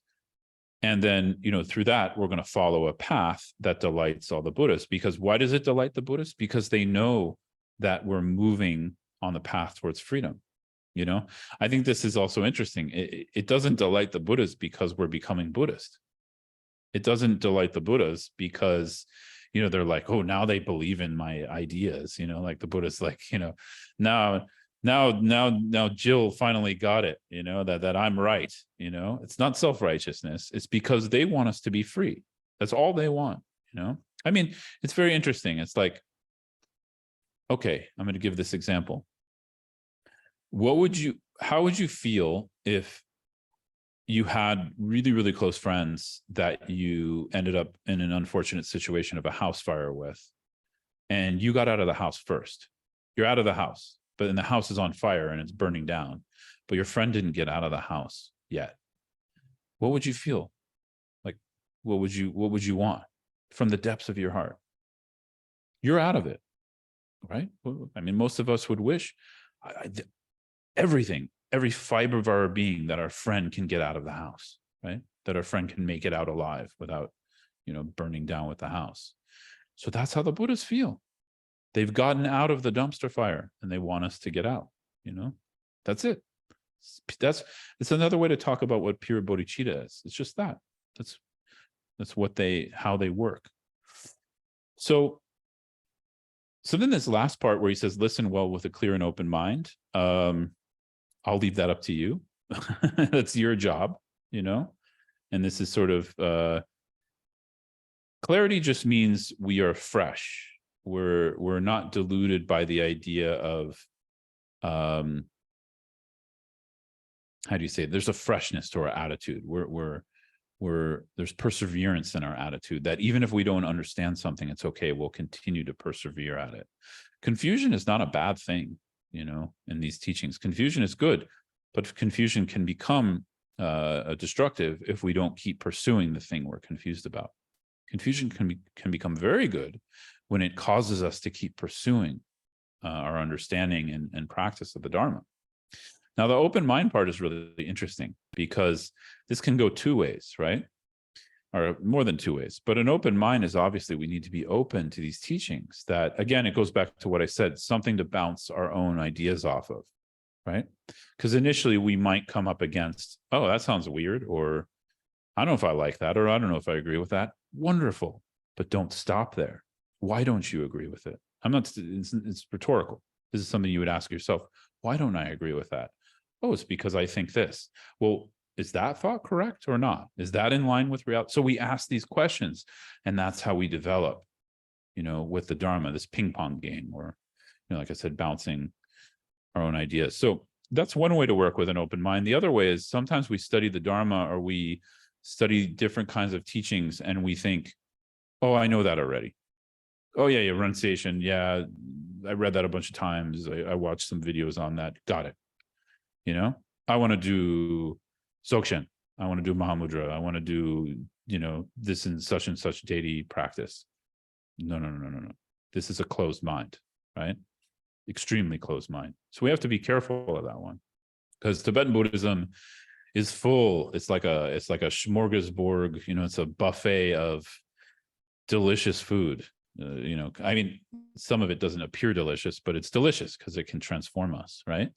And then, through that, we're going to follow a path that delights all the Buddhists. Because why does it delight the Buddhists? Because they know that we're moving on the path towards freedom. I think this is also interesting. It doesn't delight the Buddhists because we're becoming Buddhist. It doesn't delight the Buddhas because, they're like, oh, now they believe in my ideas, like the Buddhists, like, now Jill finally got it, that I'm right. It's not self-righteousness. It's because they want us to be free. That's all they want. I mean, it's very interesting. It's like, okay, I'm going to give this example. How would you feel if you had really, really close friends that you ended up in an unfortunate situation of a house fire with, and you got out of the house first? You're out of the house, but then the house is on fire and it's burning down, but your friend didn't get out of the house yet. What would you feel? Like, what would you want from the depths of your heart? You're out of it, right? I mean, most of us would wish every fiber of our being that our friend can get out of the house, right? That our friend can make it out alive without, burning down with the house. So that's how the Buddhists feel. They've gotten out of the dumpster fire and they want us to get out, That's it. It's another way to talk about what pure bodhicitta is. It's just that. That's how they work. So So then this last part where he says, listen well with a clear and open mind. I'll leave that up to you. That's your job, you know? And this is sort of, clarity just means we are fresh. We're not deluded by the idea of, how do you say it? There's a freshness to our attitude. There's perseverance in our attitude, that even if we don't understand something, it's okay. We'll continue to persevere at it. Confusion is not a bad thing, you know, in these teachings. Confusion is good, but confusion can become destructive if we don't keep pursuing the thing we're confused about. Confusion can become very good when it causes us to keep pursuing our understanding and practice of the Dharma. Now, the open mind part is really interesting because this can go two ways, right? Or more than two ways. But an open mind is obviously we need to be open to these teachings that, again, it goes back to what I said, something to bounce our own ideas off of, right? Because initially we might come up against, oh, that sounds weird, or I don't know if I like that, or I don't know if I agree with that. Wonderful. But don't stop there. Why don't you agree with it? It's rhetorical. This is something you would ask yourself. Why don't I agree with that? Oh, it's because I think this. Well, is that thought correct or not? Is that in line with reality? So we ask these questions, and that's how we develop, you know, with the Dharma, this ping pong game, or, you know, like I said, bouncing our own ideas. So that's one way to work with an open mind. The other way is sometimes we study the Dharma, or we study different kinds of teachings, and we think, oh, I know that already. Oh, yeah, renunciation. Yeah, I read that a bunch of times. I watched some videos on that. Got it. You know, I want to do Dzogchen. I want to do Mahamudra. I want to do, you know, this and such deity practice. No. This is a closed mind, right? Extremely closed mind. So we have to be careful of that one, because Tibetan Buddhism is full. It's like a smorgasbord. You know, it's a buffet of delicious food. You know, I mean, some of it doesn't appear delicious, but it's delicious because it can transform us, right?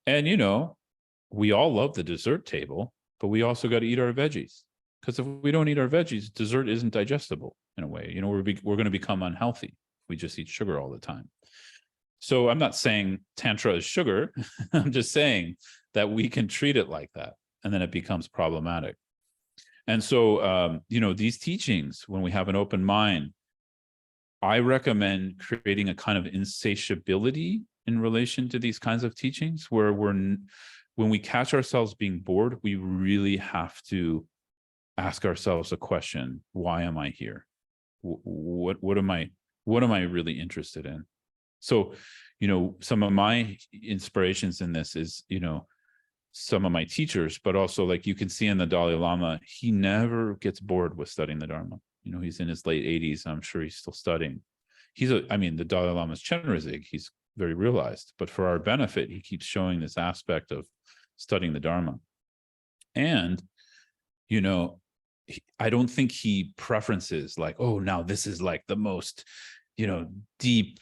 And, you know, we all love the dessert table, but we also got to eat our veggies, because if we don't eat our veggies, dessert isn't digestible in a way. You know, we're going to become unhealthy if we just eat sugar all the time. So I'm not saying Tantra is sugar. I'm just saying that we can treat it like that, and then it becomes problematic. And so, you know, these teachings, when we have an open mind, I recommend creating a kind of insatiability in relation to these kinds of teachings, where when we catch ourselves being bored, we really have to ask ourselves a question: why am I here? What am I really interested in? So, you know, some of my inspirations in this is, you know, some of my teachers, but also, like, you can see in the Dalai Lama, he never gets bored with studying the Dharma. You know, he's in his late 80s. I'm sure he's still studying. The Dalai Lama's Chenrezig, he's very realized, but for our benefit, he keeps showing this aspect of studying the Dharma. And, you know, I don't think he preferences like, oh, now this is like the most, you know, deep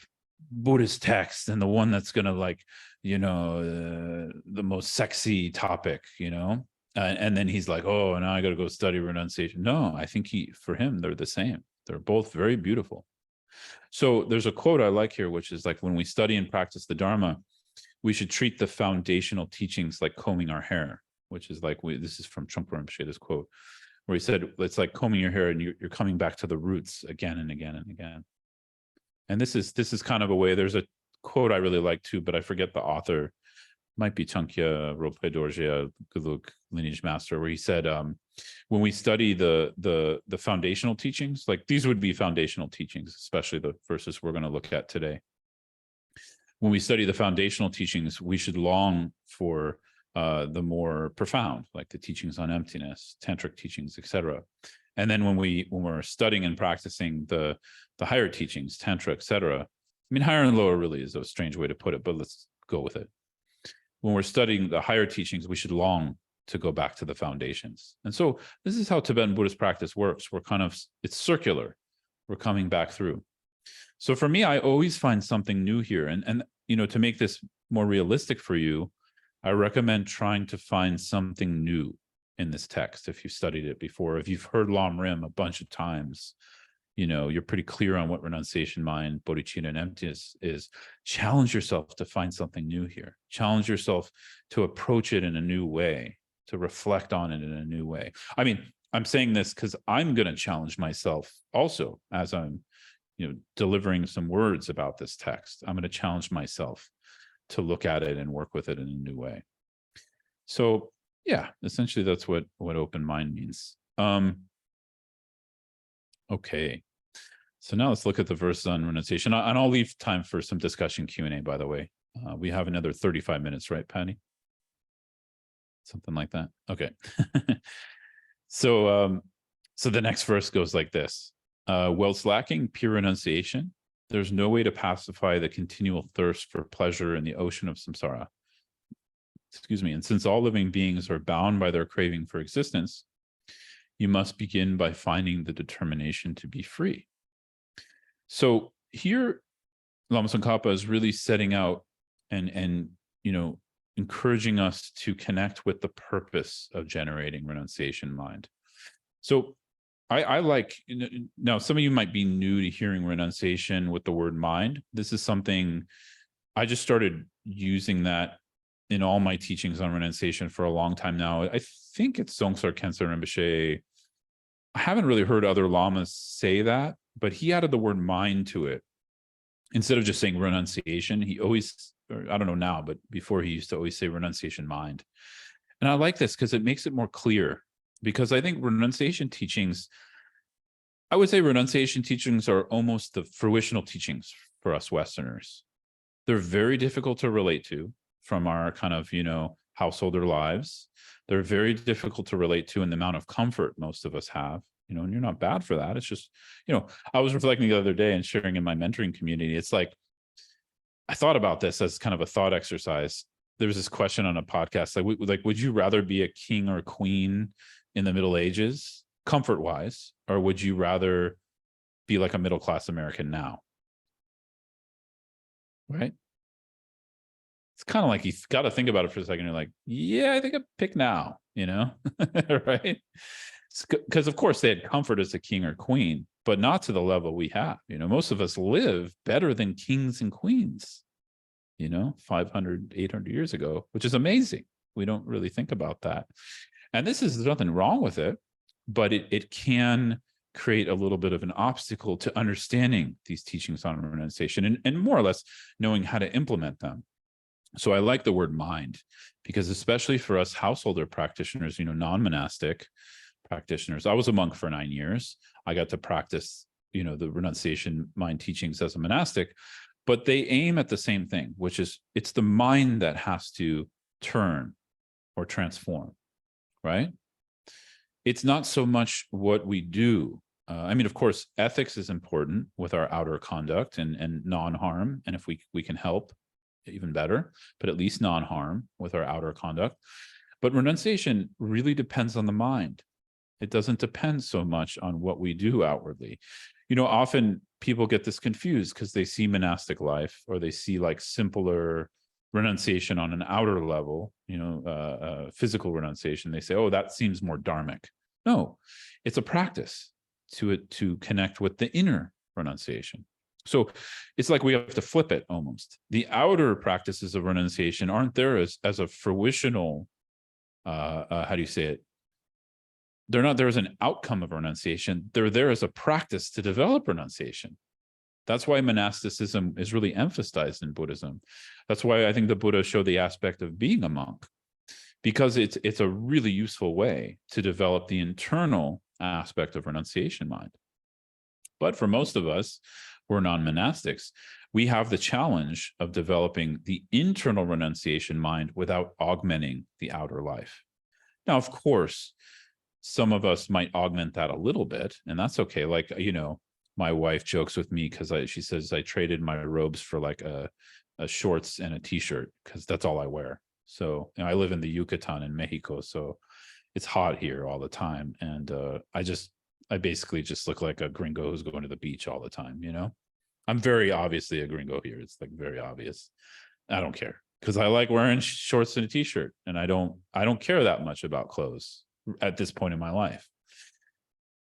Buddhist text, and the one that's going to, like, you know, the most sexy topic, you know, and then he's like, oh, now I got to go study renunciation. No, I think for him, they're the same. They're both very beautiful. So there's a quote I like here, which is like, when we study and practice the Dharma, we should treat the foundational teachings like combing our hair, which is like, this is from Trungpa Rinpoche, this quote, where he said, it's like combing your hair, and you're coming back to the roots again and again and again. And this is kind of a way. There's a quote I really like too, but I forget the author. Might be Chankya Ropé Dorje, Gelug lineage master, where he said, when we study the foundational teachings, like these would be foundational teachings, especially the verses we're going to look at today. When we study the foundational teachings, we should long for the more profound, like the teachings on emptiness, tantric teachings, etc. And then when we're studying and practicing the higher teachings, tantra, etc. I mean, higher and lower really is a strange way to put it, but let's go with it. When we're studying the higher teachings, we should long to go back to the foundations. And so this is how Tibetan Buddhist practice works. It's circular. We're coming back through. So for me, I always find something new here. And you know, to make this more realistic for you, I recommend trying to find something new in this text. If you've studied it before, if you've heard Lam Rim a bunch of times, you're pretty clear on what renunciation mind, bodhicitta, and emptiness is. Challenge yourself to find something new here. Challenge yourself to approach it in a new way, to reflect on it in a new way. I mean, I'm saying this because I'm going to challenge myself also as I'm, delivering some words about this text. I'm going to challenge myself to look at it and work with it in a new way. So yeah, essentially that's what open mind means. Okay. So now let's look at the verses on renunciation, and I'll leave time for some discussion Q&A, by the way. We have another 35 minutes, right, Patty? Something like that. Okay. So the next verse goes like this. Whilst lacking pure renunciation, there's no way to pacify the continual thirst for pleasure in the ocean of samsara. Excuse me. And since all living beings are bound by their craving for existence, you must begin by finding the determination to be free. So here, Lama Tsongkhapa is really setting out and encouraging us to connect with the purpose of generating renunciation mind. So I like, now some of you might be new to hearing renunciation with the word mind. This is something I just started using that in all my teachings on renunciation for a long time now. I think it's Dzongtsar Khyentse Rinpoche. I haven't really heard other lamas say that, but he added the word mind to it. Instead of just saying renunciation, he always, or I don't know now, but before he used to always say renunciation mind. And I like this because it makes it more clear, because I think renunciation teachings, I would say renunciation teachings are almost the fruitional teachings for us Westerners. They're very difficult to relate to from our kind of, householder lives. They're very difficult to relate to in the amount of comfort most of us have, and you're not bad for that. It's just, I was reflecting the other day and sharing in my mentoring community. It's like, I thought about this as kind of a thought exercise. There was this question on a podcast, would you rather be a king or queen in the Middle Ages, comfort-wise, or would you rather be like a middle-class American now? Right? It's kind of like you got to think about it for a second. You're like, yeah, I think I'd pick now, right? Because of course they had comfort as a king or queen, but not to the level we have. Most of us live better than kings and queens, 500, 800 years ago, which is amazing. We don't really think about that. And there's nothing wrong with it, but it can create a little bit of an obstacle to understanding these teachings on renunciation and more or less knowing how to implement them. So I like the word mind, because especially for us householder practitioners, non-monastic practitioners. I was a monk for 9 years. I got to practice, the renunciation mind teachings as a monastic, but they aim at the same thing, which is it's the mind that has to turn or transform, right? It's not so much what we do. Of course, ethics is important with our outer conduct and non-harm. And if we can help, even better, but at least non-harm with our outer conduct. But renunciation really depends on the mind. It doesn't depend so much on what we do outwardly. Often people get this confused because they see monastic life, or they see like simpler renunciation on an outer level, physical renunciation. They say, oh, that seems more dharmic. No, it's a practice to connect with the inner renunciation. So it's like we have to flip it almost. The outer practices of renunciation aren't there as a fruitional, how do you say it? They're not there as an outcome of renunciation. They're there as a practice to develop renunciation. That's why monasticism is really emphasized in Buddhism. That's why I think the Buddha showed the aspect of being a monk, because it's a really useful way to develop the internal aspect of renunciation mind. But for most of us, we're non-monastics. We have the challenge of developing the internal renunciation mind without augmenting the outer life. Now, of course, some of us might augment that a little bit, and that's okay. Like, my wife jokes with me because she says I traded my robes for like a shorts and a t-shirt because that's all I wear. So I live in the Yucatan in Mexico, so it's hot here all the time. And I basically just look like a gringo who's going to the beach all the time, I'm very obviously a gringo here. It's like very obvious. I don't care because I like wearing shorts and a t-shirt, and I don't care that much about clothes at this point in my life.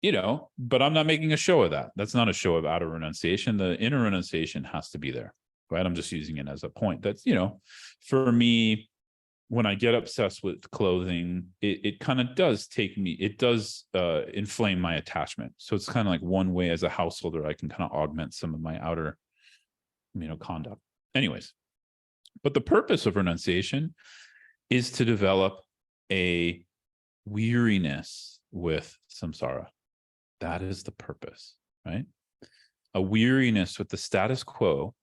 but I'm not making a show of that. That's not a show of outer renunciation. The inner renunciation has to be there, right? I'm just using it as a point. That's, for me, when I get obsessed with clothing, it kind of does inflame my attachment. So it's kind of like one way as a householder, I can kind of augment some of my outer, conduct. Anyways, but the purpose of renunciation is to develop a weariness with samsara. That is the purpose, right? A weariness with the status quo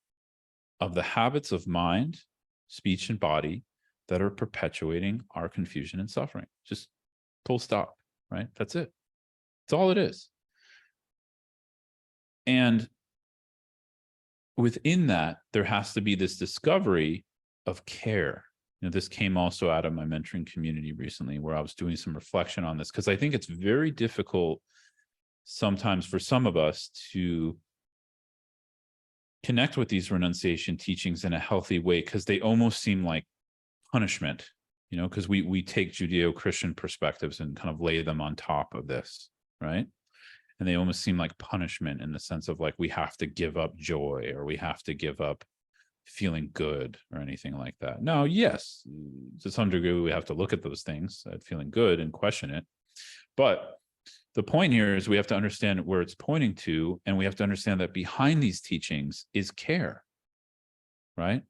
of the habits of mind, speech, and body that are perpetuating our confusion and suffering. Just full stop, right? That's it. That's all it is. And within that, there has to be this discovery of care. This came also out of my mentoring community recently, where I was doing some reflection on this, because I think it's very difficult sometimes for some of us to connect with these renunciation teachings in a healthy way, because they almost seem like punishment, because we take Judeo-Christian perspectives and kind of lay them on top of this, right? And they almost seem like punishment in the sense of like we have to give up joy, or we have to give up feeling good, or anything like that. Now, yes, to some degree, we have to look at those things, at feeling good, and question it. But the point here is we have to understand where it's pointing to, and we have to understand that behind these teachings is care, right?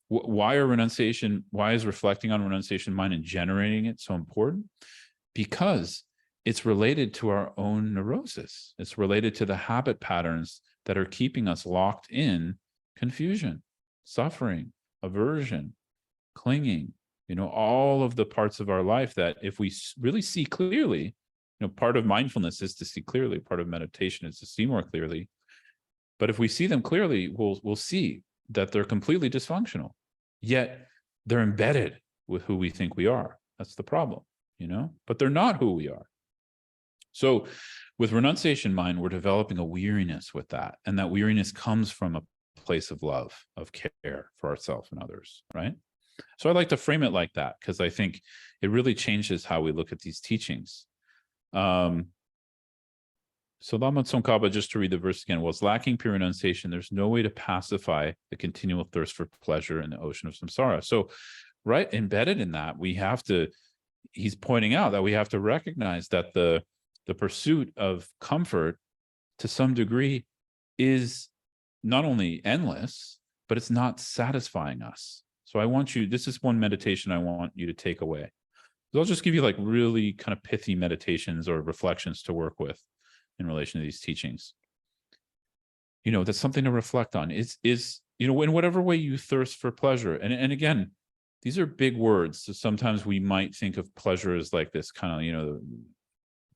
Why is reflecting on renunciation mind and generating it so important? Because it's related to our own neurosis. It's related to the habit patterns that are keeping us locked in confusion, suffering, aversion, clinging, all of the parts of our life that if we really see clearly, part of mindfulness is to see clearly, part of meditation is to see more clearly. But if we see them clearly, we'll see that they're completely dysfunctional, yet they're embedded with who we think we are. That's the problem, but they're not who we are. So with renunciation mind, we're developing a weariness with that. And that weariness comes from a place of love, of care for ourselves and others, right? So I like to frame it like that, because I think it really changes how we look at these teachings. So Lama Tsongkhapa, just to read the verse again, was lacking pure renunciation, there's no way to pacify the continual thirst for pleasure in the ocean of samsara. So right embedded in that, he's pointing out that we have to recognize that the pursuit of comfort to some degree is not only endless, but it's not satisfying us. So this is one meditation I want you to take away. So I'll just give you like really kind of pithy meditations or reflections to work with in relation to these teachings. That's something to reflect on. Is in whatever way you thirst for pleasure. And again, these are big words. So sometimes we might think of pleasure as like this kind of,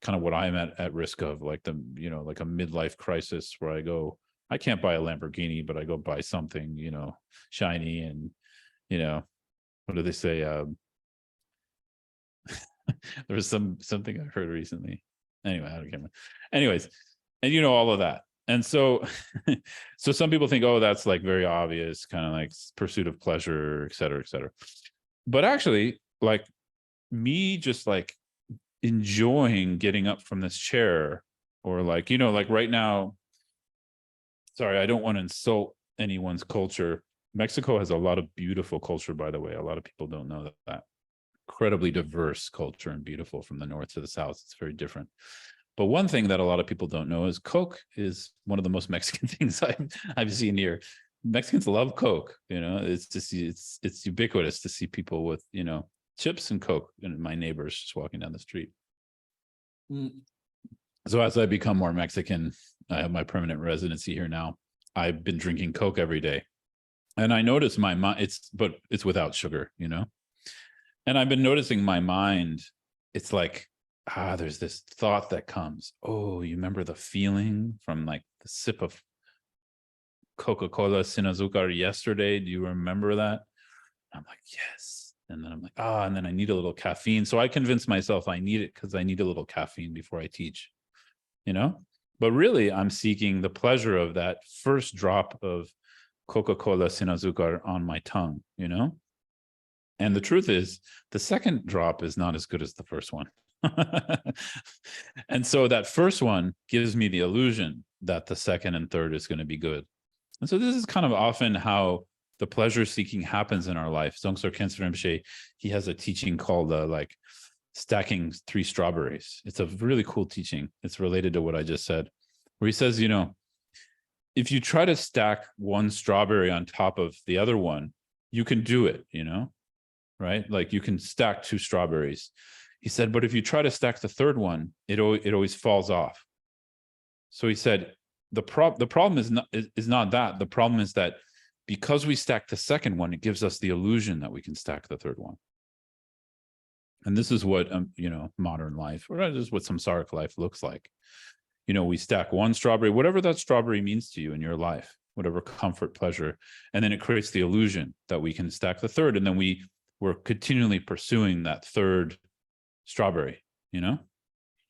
kind of what I'm at risk of, like like a midlife crisis where I can't buy a Lamborghini, but I go buy something, shiny and, what do they say? There was something I heard recently. Anyway, I don't care. Anyways, and all of that. And so, so some people think, oh, that's like very obvious, kind of like pursuit of pleasure, et cetera, et cetera. But actually, like me just like enjoying getting up from this chair, or like, like right now, sorry, I don't want to insult anyone's culture. Mexico has a lot of beautiful culture, by the way. A lot of people don't know that. Incredibly diverse culture and beautiful from the north to the south. It's very different. But one thing that a lot of people don't know is Coke is one of the most Mexican things I've seen here. Mexicans love Coke. It's just it's ubiquitous to see people with chips and Coke, and my neighbors just walking down the street. So as I become more Mexican, I have my permanent residency here now. I've been drinking Coke every day, and I notice my mind. It's without sugar, And I've been noticing my mind. It's like, there's this thought that comes. Oh, you remember the feeling from like the sip of Coca-Cola sin azúcar yesterday? Do you remember that? I'm like, yes. And then I'm like, and then I need a little caffeine. So I convince myself I need it because I need a little caffeine before I teach, But really, I'm seeking the pleasure of that first drop of Coca-Cola sin azúcar on my tongue, And the truth is, the second drop is not as good as the first one. And so that first one gives me the illusion that the second and third is going to be good. And so this is kind of often how the pleasure seeking happens in our life. Dzongso Khyentse Rinpoche, he has a teaching called like stacking 3 strawberries. It's a really cool teaching. It's related to what I just said, where he says, you know, if you try to stack one strawberry on top of the other one, you can do it, you know, right? Like you can stack 2 strawberries. He said, but if you try to stack the third one, it always falls off. So he said, the problem is not that. The problem is that because we stack the second one, it gives us the illusion that we can stack the third one. And this is what, you know, modern life, or this is what samsaric life looks like. You know, we stack one strawberry, whatever that strawberry means to you in your life, whatever comfort, pleasure, and then it creates the illusion that we can stack the third. And then we're continually pursuing that third strawberry, you know,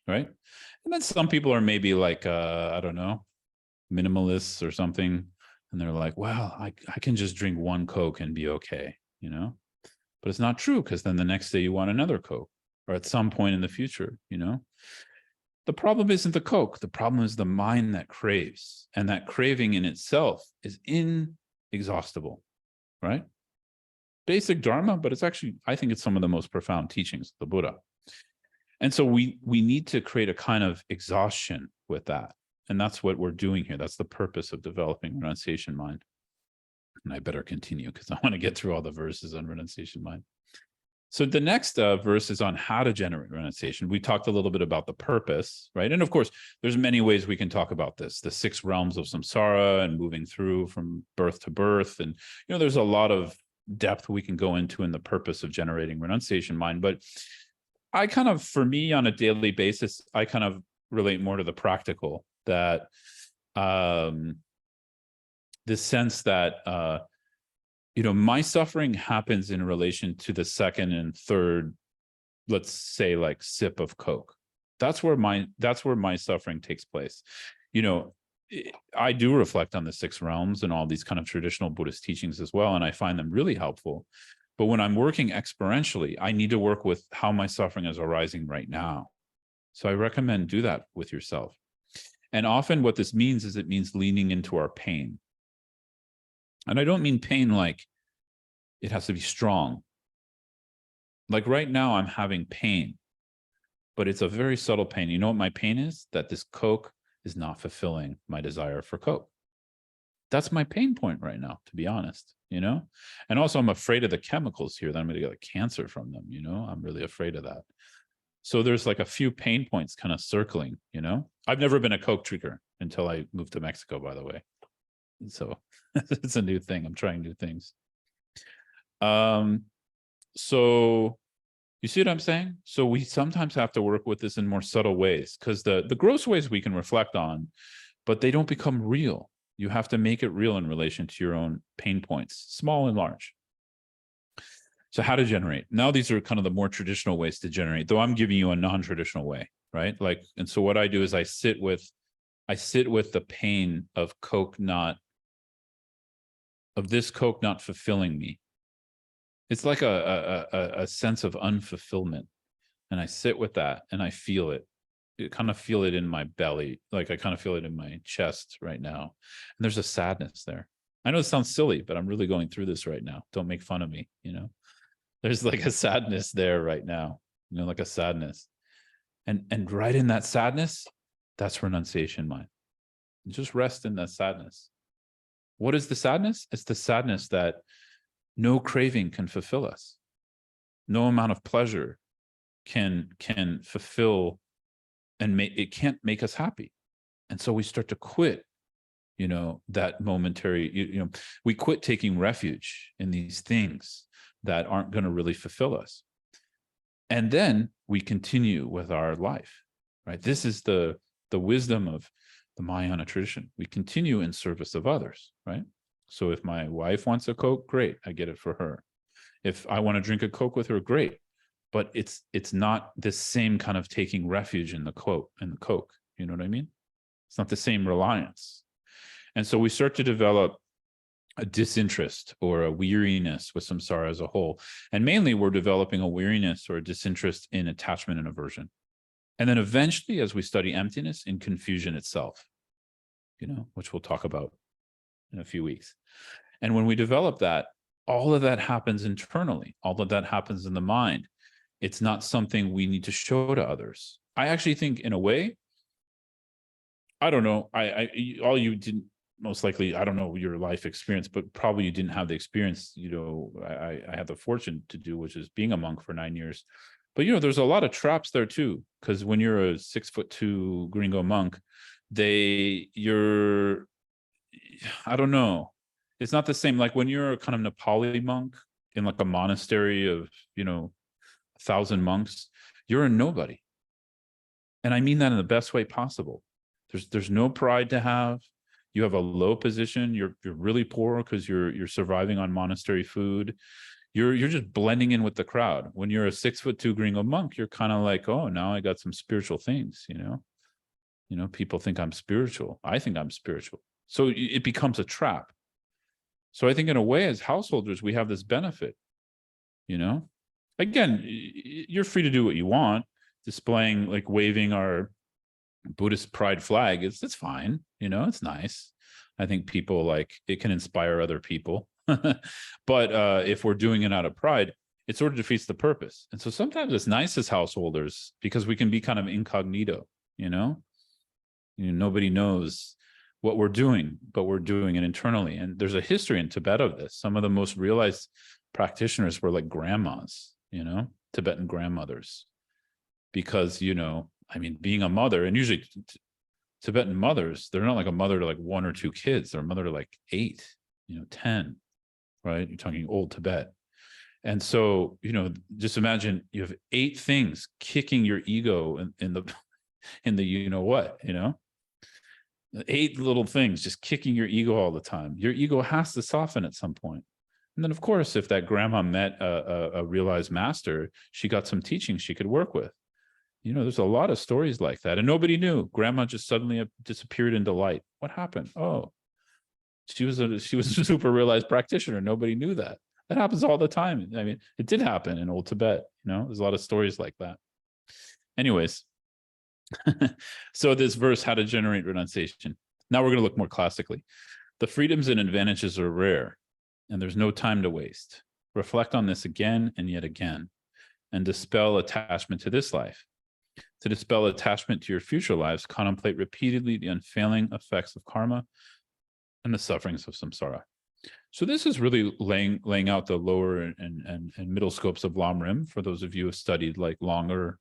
right? And then some people are maybe like, I don't know, minimalists or something. And they're like, well, I can just drink one Coke and be okay, you know? But it's not true, because then the next day you want another Coke, or at some point in the future, you know? The problem isn't the Coke. The problem is the mind that craves. And that craving in itself is inexhaustible, right? Basic Dharma, but it's actually, I think it's some of the most profound teachings of the Buddha. And so we need to create a kind of exhaustion with that. And that's what we're doing here. That's the purpose of developing renunciation mind. And I better continue because I want to get through all the verses on renunciation mind. So the next verse is on how to generate renunciation. We talked a little bit about the purpose, right? And of course, there's many ways we can talk about this, the 6 realms of samsara and moving through from birth to birth. And, you know, there's a lot of depth we can go into in the purpose of generating renunciation mind. But I kind of, for me on a daily basis, I kind of relate more to the practical, that this sense that, you know, my suffering happens in relation to the second and third, let's say like sip of Coke. That's where my suffering takes place. You know, I do reflect on the 6 realms and all these kind of traditional Buddhist teachings as well, and I find them really helpful. But when I'm working experientially, I need to work with how my suffering is arising right now. So I recommend do that with yourself. And often what this means is it means leaning into our pain. And I don't mean pain like it has to be strong. Like right now I'm having pain, but it's a very subtle pain. You know what my pain is? That this Coke is not fulfilling my desire for Coke. That's my pain point right now, to be honest, you know? And also I'm afraid of the chemicals here that I'm going to get like cancer from them, you know? I'm really afraid of that. So there's like a few pain points kind of circling, you know? I've never been a Coke drinker until I moved to Mexico, by the way. So it's a new thing. I'm trying new things. So you see what I'm saying? So we sometimes have to work with this in more subtle ways, because the gross ways we can reflect on, but they don't become real. You have to make it real in relation to your own pain points, small and large. So how to generate? Now, these are kind of the more traditional ways to generate, though I'm giving you a non-traditional way, right? Like, and so what I do is I sit with the pain of this Coke not fulfilling me. It's like a sense of unfulfillment. And I sit with that and I feel it. I kind of feel it in my belly. Like I kind of feel it in my chest right now. And there's a sadness there. I know it sounds silly, but I'm really going through this right now. Don't make fun of me, you know? There's like a sadness there right now, you know, like a sadness. And right in that sadness, that's renunciation mind. Just rest in that sadness. What is the sadness? It's the sadness that no craving can fulfill us. No amount of pleasure can fulfill, and it can't make us happy. And so we start to quit, you know, that momentary, you know, we quit taking refuge in these things that aren't going to really fulfill us. And then we continue with our life, right? This is the wisdom of the Mahayana tradition. We continue in service of others, right? So if my wife wants a Coke, great, I get it for her. If I want to drink a Coke with her, great. But it's not this same kind of taking refuge in the Coke, you know what I mean? It's not the same reliance. And so we start to develop a disinterest or a weariness with samsara as a whole. And mainly we're developing a weariness or a disinterest in attachment and aversion. And then eventually, as we study emptiness, in confusion itself, which we'll talk about in a few weeks. And when we develop that, all of that happens internally. All of that happens in the mind. It's not something we need to show to others. I actually think, in a way, I don't know, all you didn't, most likely, I don't know your life experience, but probably you didn't have the experience, I had the fortune to do, which is being a monk for 9 years. But, there's a lot of traps there too, because when you're a 6'2" gringo monk, I don't know. It's not the same. Like when you're a kind of Nepali monk in like a monastery of, 1,000 monks, you're a nobody. And I mean that in the best way possible. There's no pride to have. You have a low position. You're really poor because you're surviving on monastery food. You're just blending in with the crowd. When you're a 6'2" gringo monk, you're kind of like, oh, now I got some spiritual things, people think I'm spiritual. I think I'm spiritual. So it becomes a trap. So I think in a way, as householders, we have this benefit, Again, you're free to do what you want, displaying, like waving our Buddhist pride flag. It's fine, it's nice. I think people it can inspire other people. But if we're doing it out of pride, it sort of defeats the purpose. And so sometimes it's nice as householders because we can be kind of incognito, nobody knows what we're doing, but we're doing it internally. And there's a history in Tibet of this. Some of the most realized practitioners were like grandmas, Tibetan grandmothers, because, being a mother, and usually Tibetan mothers, they're not like a mother to like 1 or 2 kids. They're a mother to like 8, 10, right? You're talking old Tibet. And so, just imagine you have 8 things kicking your ego in the, what, 8 little things just kicking your ego all the time. Your ego has to soften at some point. And then, of course, if that grandma met a realized master, she got some teaching she could work with. There's a lot of stories like that. And nobody knew. Grandma just suddenly disappeared into light. What happened? Oh, she was a super realized practitioner. Nobody knew that. That happens all the time. I mean, it did happen in old Tibet. There's a lot of stories like that. Anyways, so this verse, how to generate renunciation. Now we're going to look more classically. The freedoms and advantages are rare, and there's no time to waste. Reflect on this again and yet again, and dispel attachment to this life. To dispel attachment to your future lives, contemplate repeatedly the unfailing effects of karma and the sufferings of samsara. So this is really laying out the lower and middle scopes of Lam Rim for those of you who have studied like longer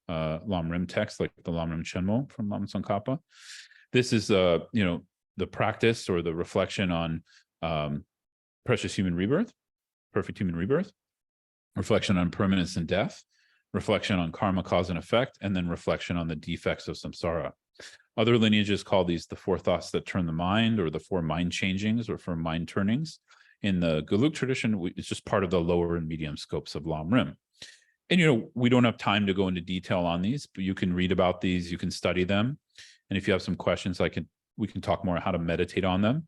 Lam Rim texts, like the Lam Rim Chenmo from Lama Tsongkhapa. This is the practice or the reflection on precious human rebirth, perfect human rebirth, reflection on permanence and death, reflection on karma, cause and effect, and then reflection on the defects of samsara. Other lineages call these the 4 thoughts that turn the mind, or the 4 mind changings, or 4 mind turnings. In the Gelug tradition, it's just part of the lower and medium scopes of Lam Rim. And, we don't have time to go into detail on these, but you can read about these, you can study them. And if you have some questions, we can talk more how to meditate on them.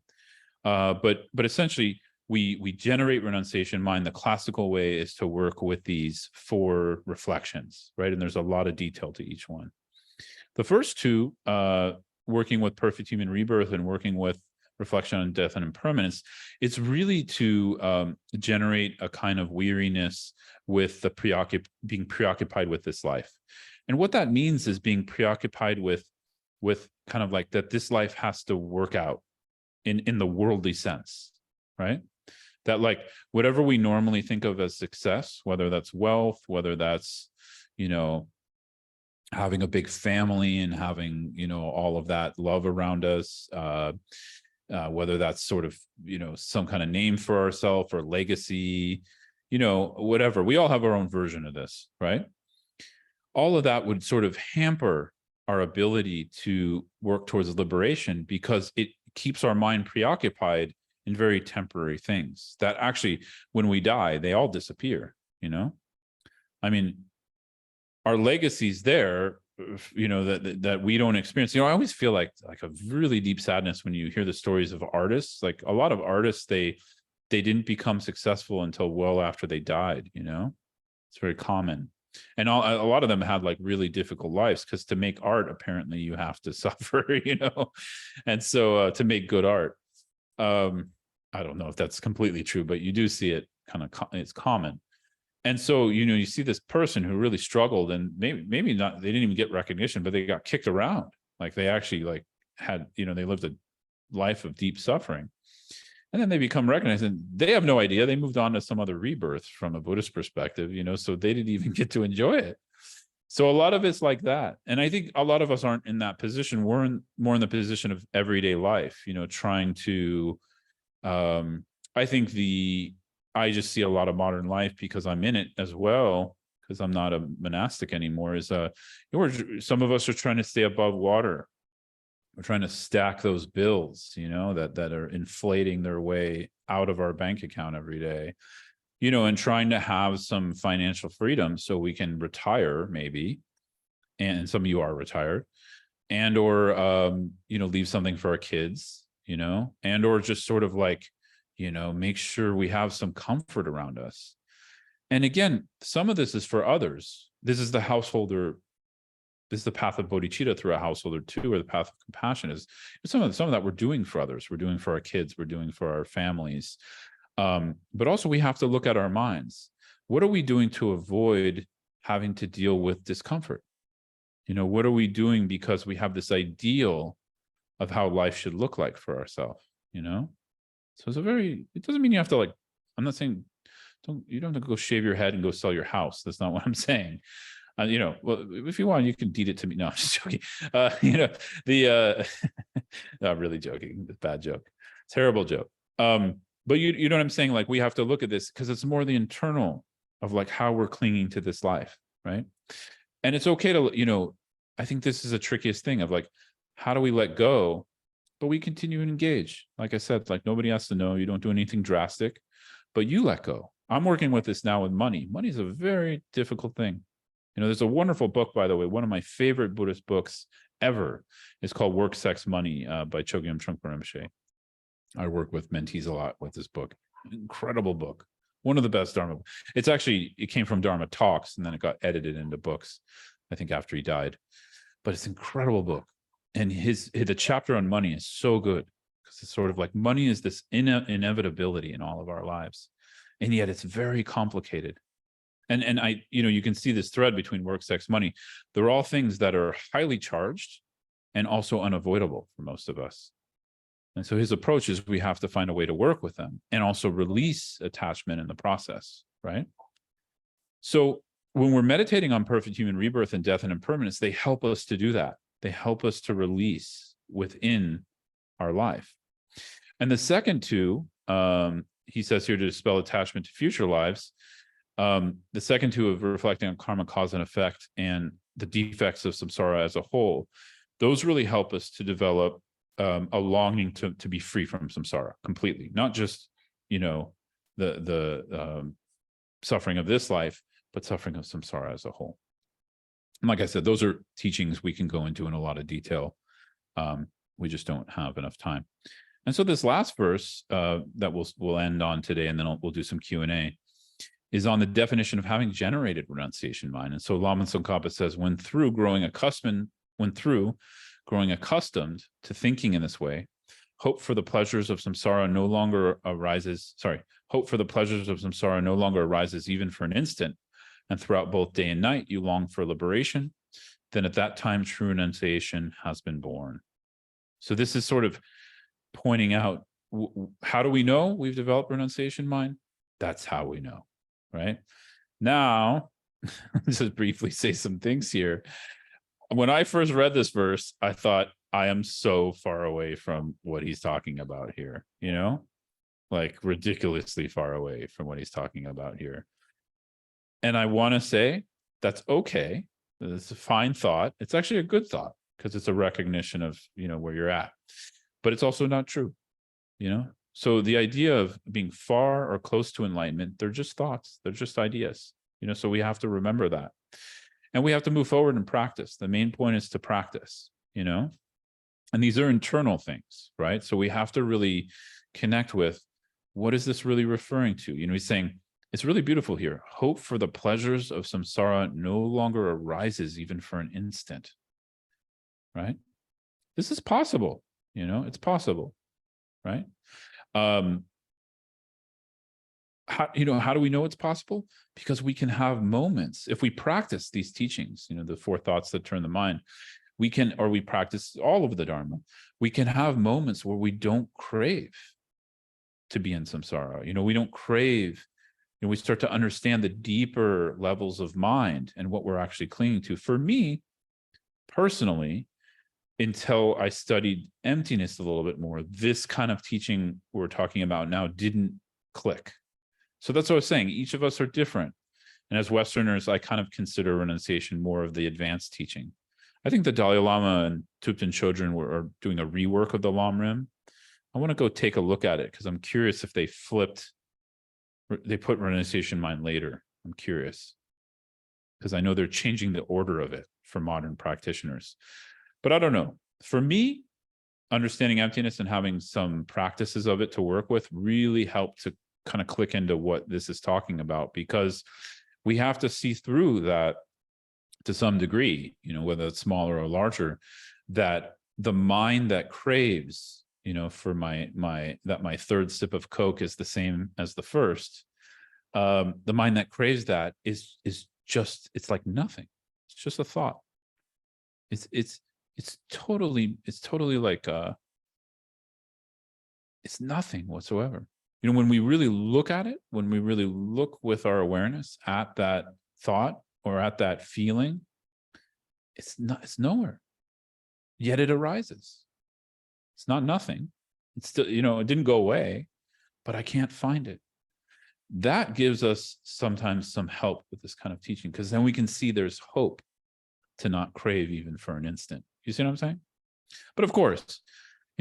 But essentially, we generate renunciation mind. The classical way is to work with these 4 reflections, right? And there's a lot of detail to each one. The first 2, working with perfect human rebirth and working with reflection on death and impermanence, it's really to generate a kind of weariness with the being preoccupied with this life. And what that means is being preoccupied with kind of like that this life has to work out in the worldly sense, right? That like whatever we normally think of as success, whether that's wealth, whether that's, having a big family and having, all of that love around us, whether that's sort of, some kind of name for ourselves or legacy, whatever. We all have our own version of this, right? All of that would sort of hamper our ability to work towards liberation because it keeps our mind preoccupied in very temporary things that actually, when we die, they all disappear, I mean, our legacy's there, that we don't experience. I always feel like a really deep sadness when you hear the stories of artists. Like a lot of artists, they didn't become successful until well after they died. It's very common. And a lot of them had like really difficult lives, because to make art, apparently you have to suffer, and so to make good art, I don't know if that's completely true, but you do see it kind of, it's common. And so, you see this person who really struggled, and maybe not, they didn't even get recognition, but they got kicked around. Like they actually like had, they lived a life of deep suffering. And then they become recognized, and they have no idea. They moved on to some other rebirth from a Buddhist perspective, so they didn't even get to enjoy it. So a lot of it's like that. And I think a lot of us aren't in that position. We're more in the position of everyday life, trying to, I think I just see a lot of modern life, because I'm in it as well, because I'm not a monastic anymore, is some of us are trying to stay above water. We're trying to stack those bills, that are inflating their way out of our bank account every day, and trying to have some financial freedom so we can retire maybe. And some of you are retired, and or, leave something for our kids, and or just sort of like, make sure we have some comfort around us. And again, some of this is for others. This is the householder. This is the path of bodhicitta through a householder too, or the path of compassion is some of that we're doing for others. We're doing for our kids. We're doing for our families. But also we have to look at our minds. What are we doing to avoid having to deal with discomfort? What are we doing because we have this ideal of how life should look like for ourselves, So it's it doesn't mean you have to, like, I'm not saying, you don't have to go shave your head and go sell your house. That's not what I'm saying. Well, if you want, you can deed it to me. No, I'm just joking. No, I'm really joking. It's a bad joke. Terrible joke. But you know what I'm saying? Like, we have to look at this, because it's more the internal of like how we're clinging to this life, right? And it's okay to, I think this is the trickiest thing of like, how do we let go, but we continue to engage? Like I said, like nobody has to know. You don't do anything drastic, but you let go. I'm working with this now with money. Money is a very difficult thing. There's a wonderful book, by the way, one of my favorite Buddhist books ever. It's called Work, Sex, Money by Chogyam Trungpa Rinpoche. I work with mentees a lot with this book. Incredible book. One of the best Dharma. It came from Dharma Talks, and then it got edited into books, I think, after he died. But it's an incredible book. And the chapter on money is so good, because it's sort of like money is this inevitability in all of our lives. And yet it's very complicated. And I, you can see this thread between work, sex, money. They're all things that are highly charged and also unavoidable for most of us. And so his approach is we have to find a way to work with them and also release attachment in the process, right? So when we're meditating on perfect human rebirth and death and impermanence, they help us to do that. They help us to release within our life. And the second two, he says here, to dispel attachment to future lives. The second two of reflecting on karma, cause and effect, and the defects of samsara as a whole, those really help us to develop a longing to be free from samsara completely, not just the suffering of this life, but suffering of samsara as a whole. And like I said, those are teachings we can go into in a lot of detail. We just don't have enough time. And so this last verse that we'll end on today, and then we'll do some Q&A, is on the definition of having generated renunciation mind. And so Lama Tsongkhapa says, when through growing accustomed to thinking in this way, hope for the pleasures of samsara no longer arises even for an instant, and throughout both day and night you long for liberation, then at that time true renunciation has been born. So this is sort of pointing out, how do we know we've developed renunciation mind? That's how we know, right? Now, just briefly say some things here. When I first read this verse, I thought, I am so far away from what he's talking about here, like ridiculously far away from what he's talking about here. And I want to say that's okay. It's a fine thought. It's actually a good thought, because it's a recognition of, where you're at. But it's also not true, So the idea of being far or close to enlightenment, they're just thoughts. They're just ideas, so we have to remember that. And we have to move forward and practice. The main point is to practice, and these are internal things, right? So we have to really connect with, what is this really referring to? He's saying, It's really beautiful here. Hope for the pleasures of samsara no longer arises even for an instant, right? This is possible, it's possible, right? How do we know it's possible? Because we can have moments, if we practice these teachings, the four thoughts that turn the mind, we practice all of the Dharma, we can have moments where we don't crave to be in samsara. We don't crave, we start to understand the deeper levels of mind and what we're actually clinging to. For me, personally, until I studied emptiness a little bit more, this kind of teaching we're talking about now didn't click. So that's what I was saying. Each of us are different. And as Westerners, I kind of consider renunciation more of the advanced teaching. I think the Dalai Lama and Thubten Chodron are doing a rework of the Lamrim. I want to go take a look at it because I'm curious if they put Renunciation Mind later. I'm curious because I know they're changing the order of it for modern practitioners. But I don't know. For me, understanding emptiness and having some practices of it to work with really helped to kind of click into what this is talking about, because we have to see through that to some degree, whether it's smaller or larger, that the mind that craves, for my third sip of Coke is the same as the first. The mind that craves that is just, it's like nothing. It's just a thought. It's totally like it's nothing whatsoever. When we really look at it, when we really look with our awareness at that thought or at that feeling, it's nowhere. Yet it arises. It's not nothing. It's still, it didn't go away, but I can't find it. That gives us sometimes some help with this kind of teaching, because then we can see there's hope to not crave even for an instant. You see what I'm saying? But of course,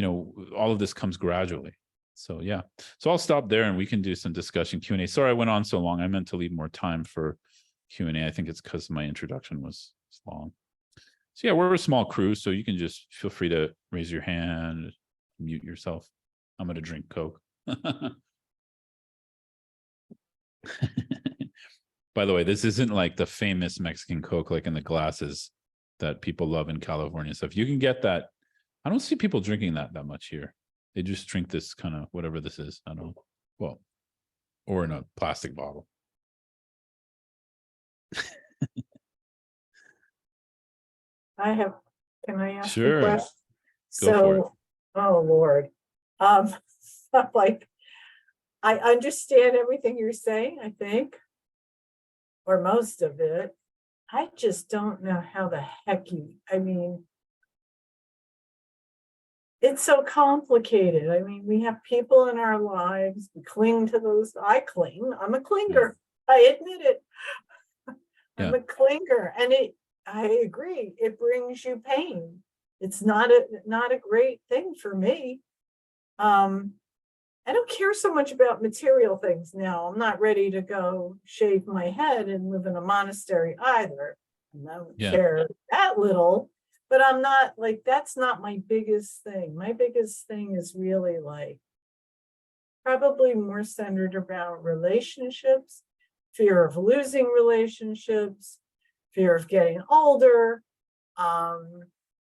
all of this comes gradually. So yeah, so I'll stop there and we can do some discussion Q&A. Sorry I went on so long. I meant to leave more time for Q&A. I think it's because my introduction was long. So yeah, we're a small crew, so you can just feel free to raise your hand, mute yourself. I'm going to drink Coke. By the way, this isn't like the famous Mexican Coke, like in the glasses that people love in California. So if you can get that, I don't see people drinking that much here. They just drink this kind of whatever this is. I don't know. Well, or in a plastic bottle. Can I ask Sure. a question? Go for it. Oh Lord. Like, I understand everything you're saying, I think, or most of it. I just don't know how the heck it's so complicated. We have people in our lives, we cling to those. I'm a clinger. Yeah. I admit it. I'm a clinger, and I agree, it brings you pain. It's not a great thing for me. I don't care so much about material things now. I'm not ready to go shave my head and live in a monastery either. I don't care that little, but I'm not like, that's not my biggest thing. My biggest thing is really like probably more centered around relationships, fear of losing relationships, fear of getting older,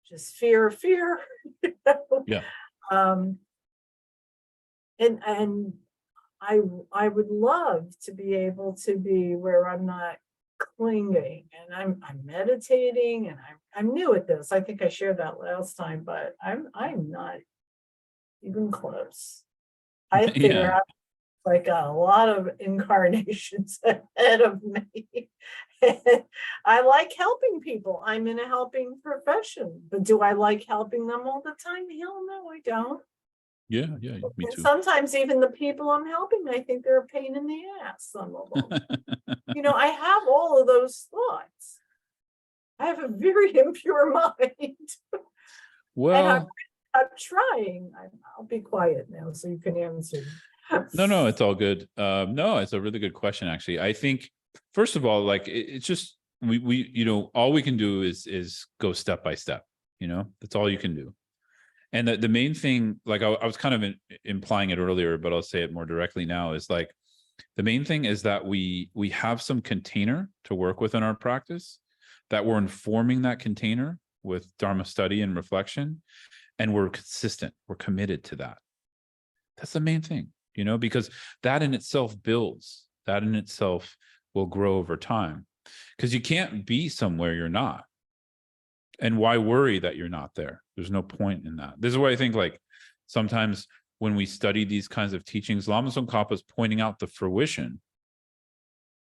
just fear. Yeah. And I would love to be able to be where I'm not clinging, and I'm meditating, and I'm new at this. I think I shared that last time, but I'm not even close. I figure out like a lot of incarnations ahead of me. I like helping people. I'm in a helping profession, but do I like helping them all the time? Hell no, I don't. Yeah, me and too. Sometimes even the people I'm helping, I think they're a pain in the ass, some of them. I have all of those thoughts. I have a very impure mind. Well, and I'm trying. I'll be quiet now so you can answer. No, it's all good. No, it's a really good question, actually. I think, first of all, like it's just we all we can do is go step by step. That's all you can do. And the main thing, like I was kind of implying it earlier, but I'll say it more directly now, is like The main thing is that we have some container to work with in our practice, that we're informing that container with Dharma study and reflection, and we're consistent, we're committed to that. That's the main thing, you know, because that in itself builds, that in itself will grow over time, because you can't be somewhere you're not. And why worry that you're not there? There's no point in that. This is why I think, like, sometimes when we study these kinds of teachings, Lama Tsongkhapa is pointing out the fruition.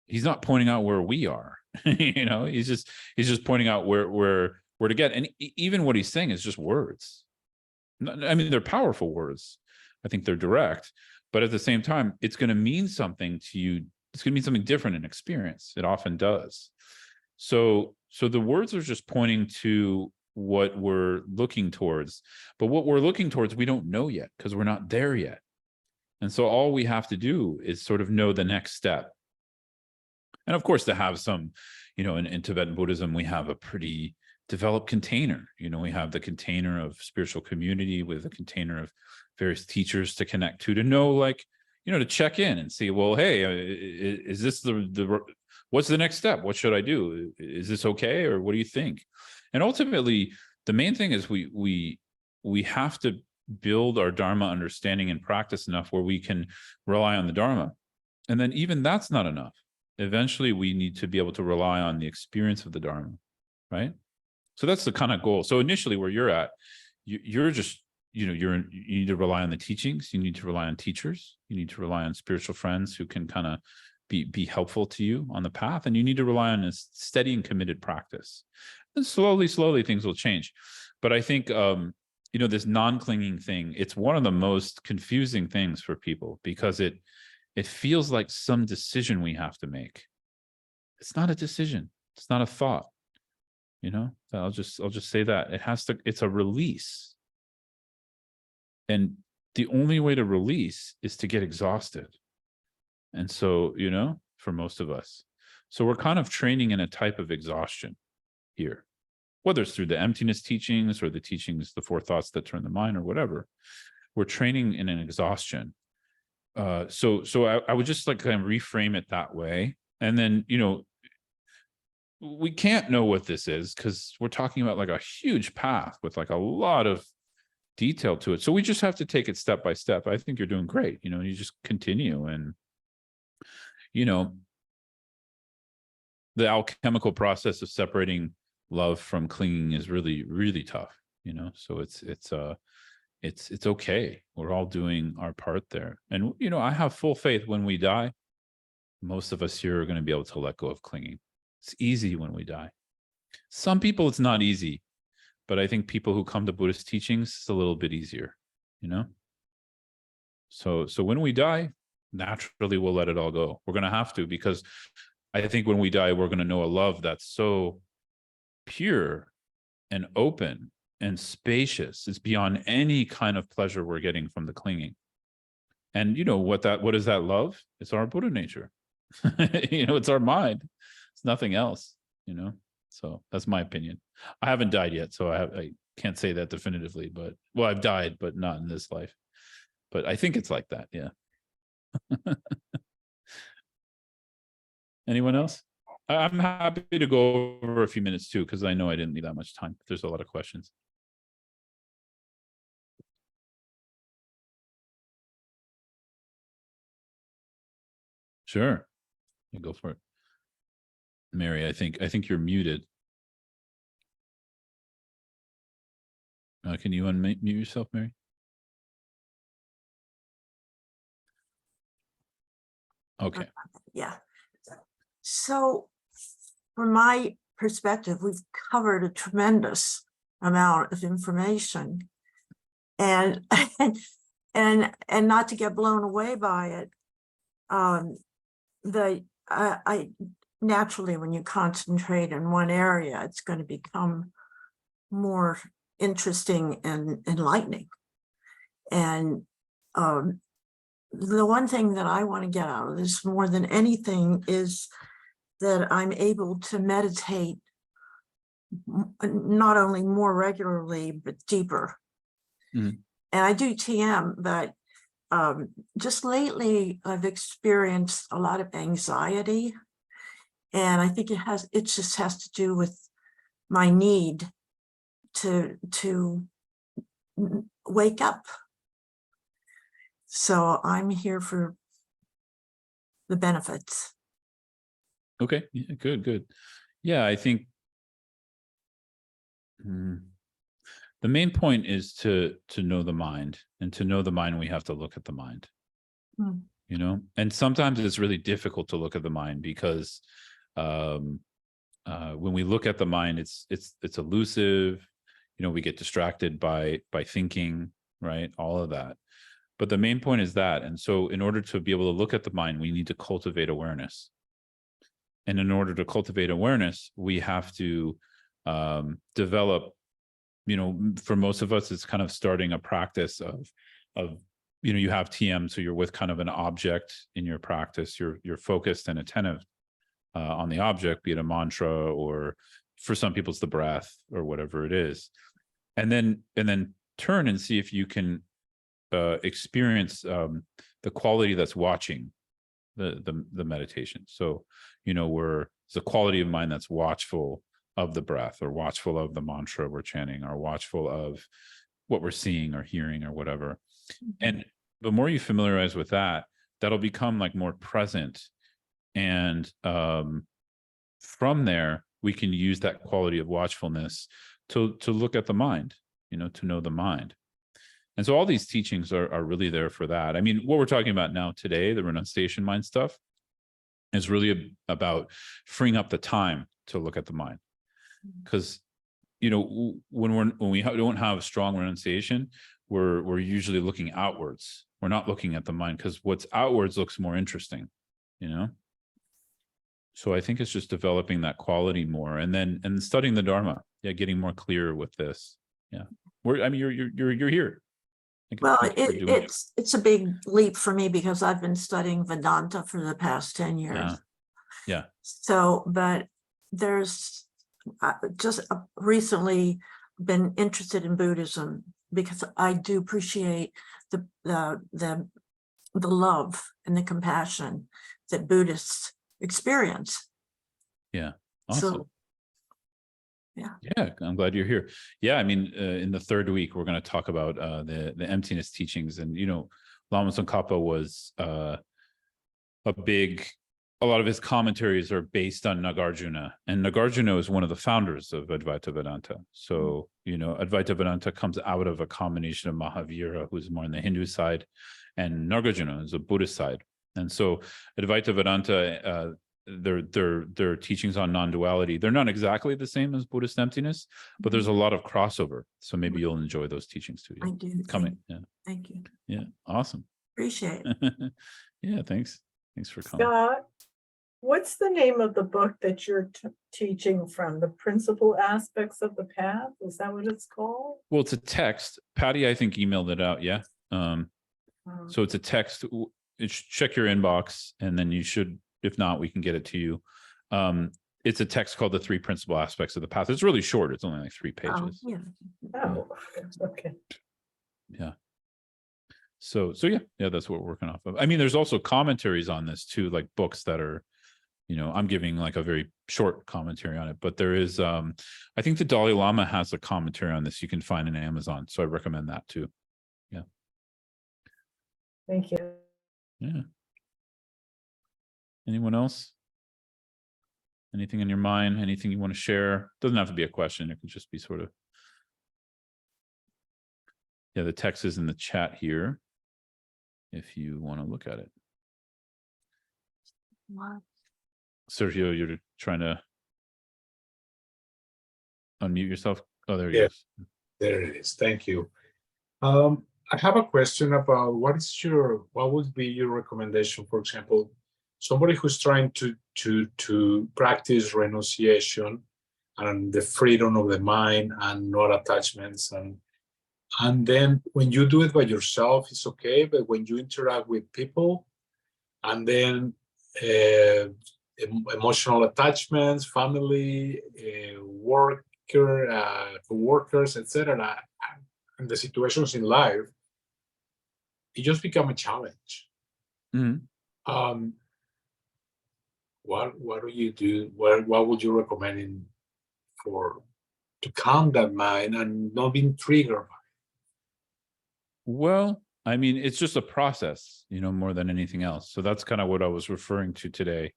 He's not pointing out where we are. You know, he's just pointing out where to get. And even what he's saying is just words. I mean, they're powerful words. I think they're direct, but at the same time, it's going to mean something to you. It's going to mean something different in experience. It often does. So the words are just pointing to what we're looking towards, but what we're looking towards, we don't know yet, because we're not there yet. And so all we have to do is sort of know the next step. And of course, to have some, you know, in Tibetan Buddhism, we have a pretty developed container. You know, we have the container of spiritual community with a container of various teachers to connect to know, like, you know, to check in and see, well, hey, is this what's the next step? What should I do? Is this okay? Or what do you think? And ultimately, the main thing is we have to build our Dharma understanding and practice enough where we can rely on the Dharma. And then even that's not enough. Eventually, we need to be able to rely on the experience of the Dharma, right? So that's the kind of goal. So initially, where you're at, you're just, you know, you need to rely on the teachings. You need to rely on teachers. You need to rely on spiritual friends who can kind of be helpful to you on the path. And you need to rely on a steady and committed practice. And slowly, things will change. But I think, you know, this non-clinging thing, it's one of the most confusing things for people, because it feels like some decision we have to make. It's not a decision. It's not a thought. You know, I'll just say that it's a release. And the only way to release is to get exhausted. And so, you know, for most of us, so we're kind of training in a type of exhaustion here, whether it's through the emptiness teachings or the teachings, the four thoughts that turn the mind, or whatever. We're training in an exhaustion. So I would just like kind of reframe it that way. And then, you know, we can't know what this is, because we're talking about like a huge path with like a lot of detail to it. So we just have to take it step by step. I think you're doing great. You know, you just continue. And, you know, the alchemical process of separating love from clinging is really, really tough, you know? So it's okay. We're all doing our part there. And, you know, I have full faith when we die, most of us here are going to be able to let go of clinging. It's easy when we die. Some people, it's not easy, but I think people who come to Buddhist teachings, it's a little bit easier, you know? So when we die, naturally we'll let it all go. We're going to have to, because I think when we die, we're going to know a love that's so pure and open and spacious. It's beyond any kind of pleasure we're getting from the clinging. And you know what is that love? It's our Buddha nature. You know, it's our mind. It's nothing else, you know? So that's my opinion. I haven't died yet, so I can't say that definitively, but, well, I've died, but not in this life. But I think it's like that, yeah. Anyone else? I'm happy to go over a few minutes too, because I know I didn't need that much time. There's a lot of questions. Sure, you go for it. Mary, I think you're muted. Can you unmute yourself, Mary? Okay. Yeah. So from my perspective, we've covered a tremendous amount of information, and and not to get blown away by it. I naturally, when you concentrate in one area, it's going to become more interesting and enlightening. And the one thing that I want to get out of this more than anything is that I'm able to meditate not only more regularly, but deeper. Mm-hmm. And I do TM, but just lately I've experienced a lot of anxiety, and I think it just has to do with my need to wake up. So I'm here for the benefits. Okay, yeah, good. Yeah, I think the main point is to know the mind, and to know the mind, we have to look at the mind. You know, and sometimes it's really difficult to look at the mind because when we look at the mind, it's elusive. You know, we get distracted by thinking, right? All of that. But the main point is that, and so in order to be able to look at the mind, we need to cultivate awareness. And in order to cultivate awareness, we have to develop, you know, for most of us, it's kind of starting a practice of, you know, you have TM, so you're with kind of an object in your practice. You're focused and attentive on the object, be it a mantra, or for some people it's the breath or whatever it is. And then turn and see if you can experience the quality that's watching the meditation. So, you know, it's a quality of mind that's watchful of the breath, or watchful of the mantra we're chanting, or watchful of what we're seeing or hearing or whatever. And the more you familiarize with that, that'll become like more present. And from there, we can use that quality of watchfulness to look at the mind, you know, to know the mind. And so all these teachings are really there for that. I mean, what we're talking about now today, the renunciation mind stuff, is really about freeing up the time to look at the mind. Because, you know, when we don't have strong renunciation, we're usually looking outwards. We're not looking at the mind, because what's outwards looks more interesting, you know? So I think it's just developing that quality more, and studying the Dharma. Yeah, getting more clear with this. Yeah. I mean, you're here. Well, it's a big leap for me because I've been studying Vedanta for the past 10 years. Yeah. So, but there's just recently been interested in Buddhism because I do appreciate the love and the compassion that Buddhists experience. Yeah. Awesome. So, yeah, I'm glad you're here. Yeah, I mean, in the third week, we're going to talk about the emptiness teachings. And, you know, Lama Tsongkhapa was a lot of his commentaries are based on Nagarjuna. And Nagarjuna is one of the founders of Advaita Vedanta. So, you know, Advaita Vedanta comes out of a combination of Mahavira, who's more on the Hindu side, and Nagarjuna is a Buddhist side. And so Advaita Vedanta, their teachings on non-duality, they're not exactly the same as Buddhist emptiness, but there's a lot of crossover. So maybe you'll enjoy those teachings too. I do. Coming. Thank you. Yeah. Awesome. Appreciate it. Yeah. Thanks for coming. Scott, what's the name of the book that you're teaching from? The Principal Aspects of the Path? Is that what it's called? Well, it's a text. Patty, I think, emailed it out. Yeah. So it's a text. Check your inbox, and then you should, if not, we can get it to you. It's a text called The Three Principal Aspects of the Path. It's really short. It's only like 3 pages. Oh, okay. Yeah. So yeah, that's what we're working off of. I mean, there's also commentaries on this too, like books that are, you know, I'm giving like a very short commentary on it, but there is, I think the Dalai Lama has a commentary on this you can find in Amazon. So I recommend that too. Yeah. Thank you. Yeah. Anyone else? Anything in your mind? Anything you want to share? Doesn't have to be a question. It can just be sort of. Yeah, the text is in the chat here if you want to look at it. Wow. Sergio, you're trying to unmute yourself. Oh, there you go. There it is. Thank you. I have a question about what would be your recommendation, for example, somebody who's trying to practice renunciation and the freedom of the mind and not attachments, and then when you do it by yourself, it's okay, but when you interact with people, and then emotional attachments, family, workers, etc., and the situations in life, it just become a challenge. Mhm. What do you do? What would you recommend to calm that mind and not being triggered? Well, I mean, it's just a process, more than anything else. So that's kind of what I was referring to today.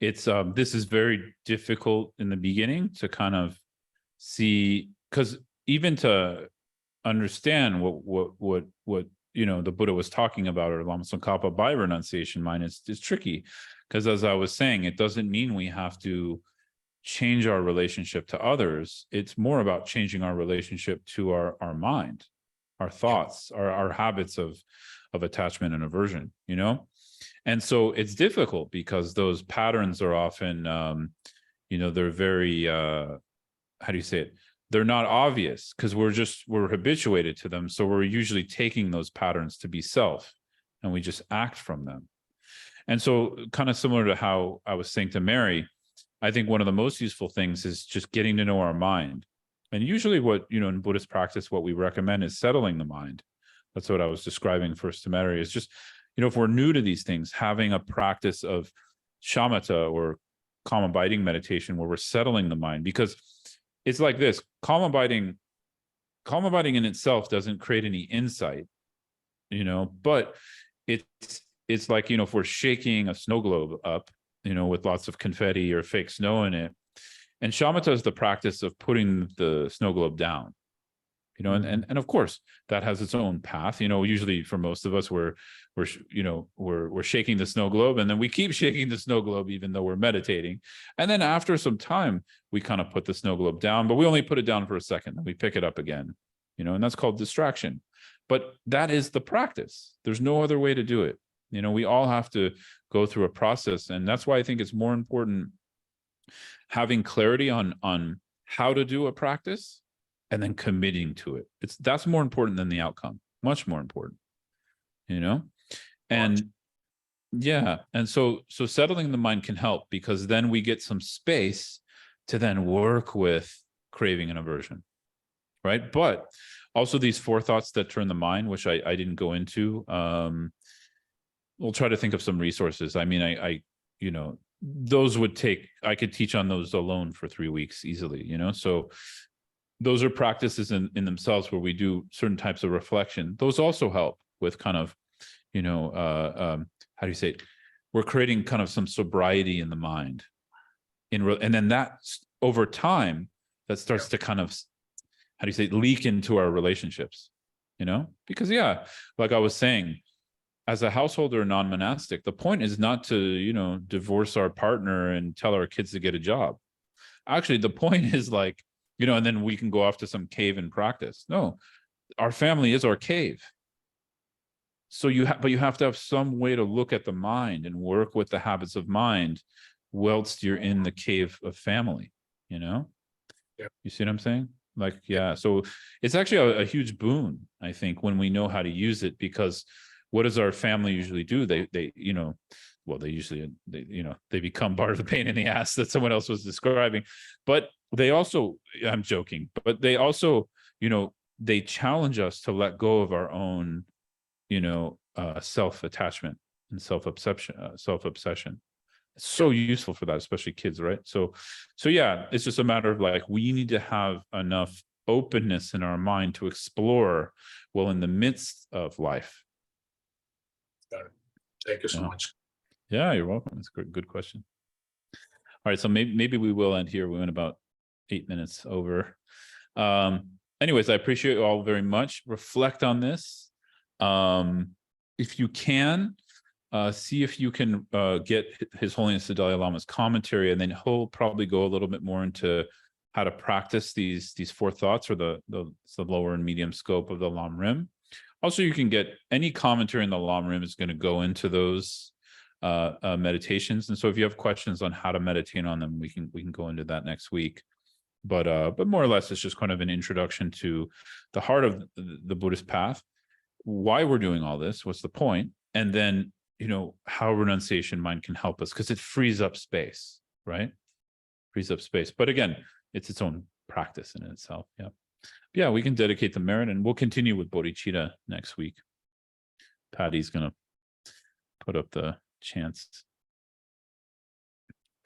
It's this is very difficult in the beginning to kind of see, because even to understand what the Buddha was talking about, or Lama Tsongkhapa, by renunciation mind, is tricky, because as I was saying, it doesn't mean we have to change our relationship to others. It's more about changing our relationship to our mind, our thoughts, our habits of attachment and aversion, And so it's difficult because those patterns are often, they're very, how do you say it? They're not obvious because we're habituated to them. So we're usually taking those patterns to be self, and we just act from them. And so kind of similar to how I was saying to Mary, I think one of the most useful things is just getting to know our mind. And usually what, in Buddhist practice, what we recommend is settling the mind. That's what I was describing first to Mary, is just, if we're new to these things, having a practice of shamatha, or calm abiding meditation, where we're settling the mind. Because it's like this, calm abiding in itself doesn't create any insight, but it's like, if we're shaking a snow globe up, with lots of confetti or fake snow in it. And shamatha is the practice of putting the snow globe down, and of course that has its own path. Usually for most of us, we're shaking the snow globe, and then we keep shaking the snow globe even though we're meditating. And then after some time, we kind of put the snow globe down, but we only put it down for a second, then we pick it up again, and that's called distraction. But that is the practice. There's no other way to do it. We all have to go through a process. And that's why I think it's more important having clarity on how to do a practice and then committing to it. That's more important than the outcome, much more important, and yeah. And so settling the mind can help, because then we get some space to then work with craving and aversion, right? But also these 4 thoughts that turn the mind, which I didn't go into. We'll try to think of some resources. I mean, I those I could teach on those alone for 3 weeks easily, so those are practices in themselves where we do certain types of reflection. Those also help with kind of, how do you say it? We're creating kind of some sobriety in the mind, and then that over time, that starts to kind of, how do you say it, leak into our relationships, because like I was saying, as a householder or non-monastic, the point is not to, divorce our partner and tell our kids to get a job. Actually, the point is like, and then we can go off to some cave and practice. No, our family is our cave. So you have to have some way to look at the mind and work with the habits of mind whilst you're in the cave of family, You see what I'm saying? Like, yeah. So it's actually a huge boon, I think, when we know how to use it, because what does our family usually do? They become part of the pain in the ass that someone else was describing. But they also, I'm joking, but they also, they challenge us to let go of our own, self-attachment and self-obsession. It's so useful for that, especially kids, right? So yeah, it's just a matter of like, we need to have enough openness in our mind to explore well in the midst of life. Got it. Thank you so much. Yeah, you're welcome. It's a good question. All right, so maybe we will end here. We went about 8 minutes over. Anyways, I appreciate you all very much. Reflect on this. If you can, see if you can get His Holiness the Dalai Lama's commentary, and then he'll probably go a little bit more into how to practice these 4 thoughts, or the lower and medium scope of the Lam Rim. Also, you can get any commentary in the Lam Rim is going to go into those meditations. And so if you have questions on how to meditate on them, we can go into that next week. But more or less, it's just kind of an introduction to the heart of the Buddhist path, why we're doing all this, what's the point, and then, how renunciation mind can help us, because it frees up space, right? Frees up space. But again, it's its own practice in itself. Yeah. Yeah, we can dedicate the merit, and we'll continue with Bodhichitta next week. Patty's going to put up the chants.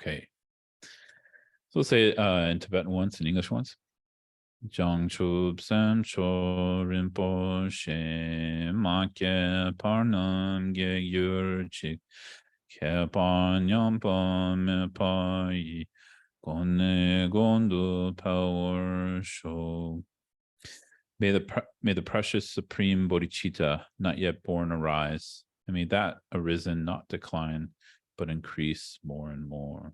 Okay. So let's say it in Tibetan once, in English once. Jangchub Sam Cho Rinpoche Make Parnam Ge Yurchik Kepan Yampa Me Pai Gone Gondu Power Show. May the precious supreme Bodhichitta, not yet born, arise, and may that arisen not decline, but increase more and more.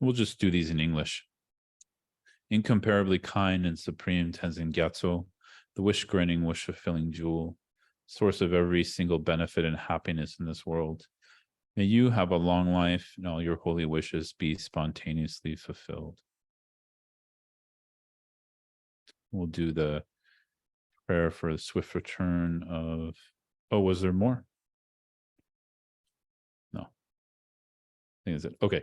We'll just do these in English. Incomparably kind and supreme Tenzin Gyatso, the wish-granting, wish-fulfilling jewel, source of every single benefit and happiness in this world. May you have a long life and all your holy wishes be spontaneously fulfilled. We'll do the prayer for the swift return of, oh, was there more? No. I think that's it. Okay.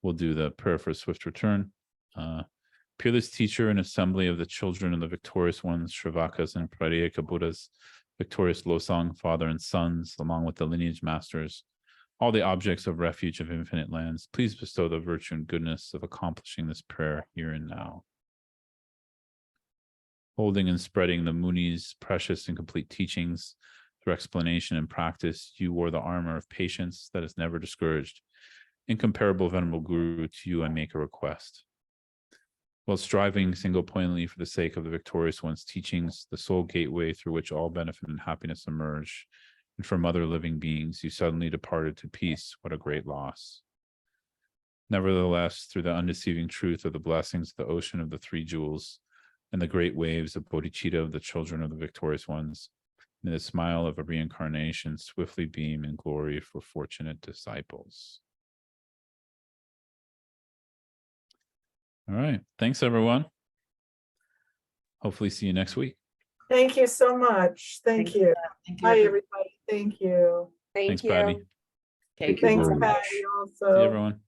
We'll do the prayer for swift return. Peerless teacher and assembly of the children of the victorious ones, Shravakas and Pratyeka Buddhas, victorious Losang, father and sons, along with the lineage masters, all the objects of refuge of infinite lands, please bestow the virtue and goodness of accomplishing this prayer here and now. Holding and spreading the Muni's precious and complete teachings through explanation and practice, you wore the armor of patience that is never discouraged. Incomparable venerable Guru, to you I make a request. While striving single-pointedly for the sake of the victorious one's teachings, the sole gateway through which all benefit and happiness emerge, and from other living beings, you suddenly departed to peace. What a great loss. Nevertheless, through the undeceiving truth of the blessings of the ocean of the three jewels, and the great waves of Bodhichitta of the children of the victorious ones, may the smile of a reincarnation swiftly beam in glory for fortunate disciples. All right. Thanks, everyone. Hopefully see you next week. Thank you so much. Thank you. Thank Hi, you. everybody. Thank you. Thanks, Patty. Okay, Thanks, very much. Patty, See also. you, everyone.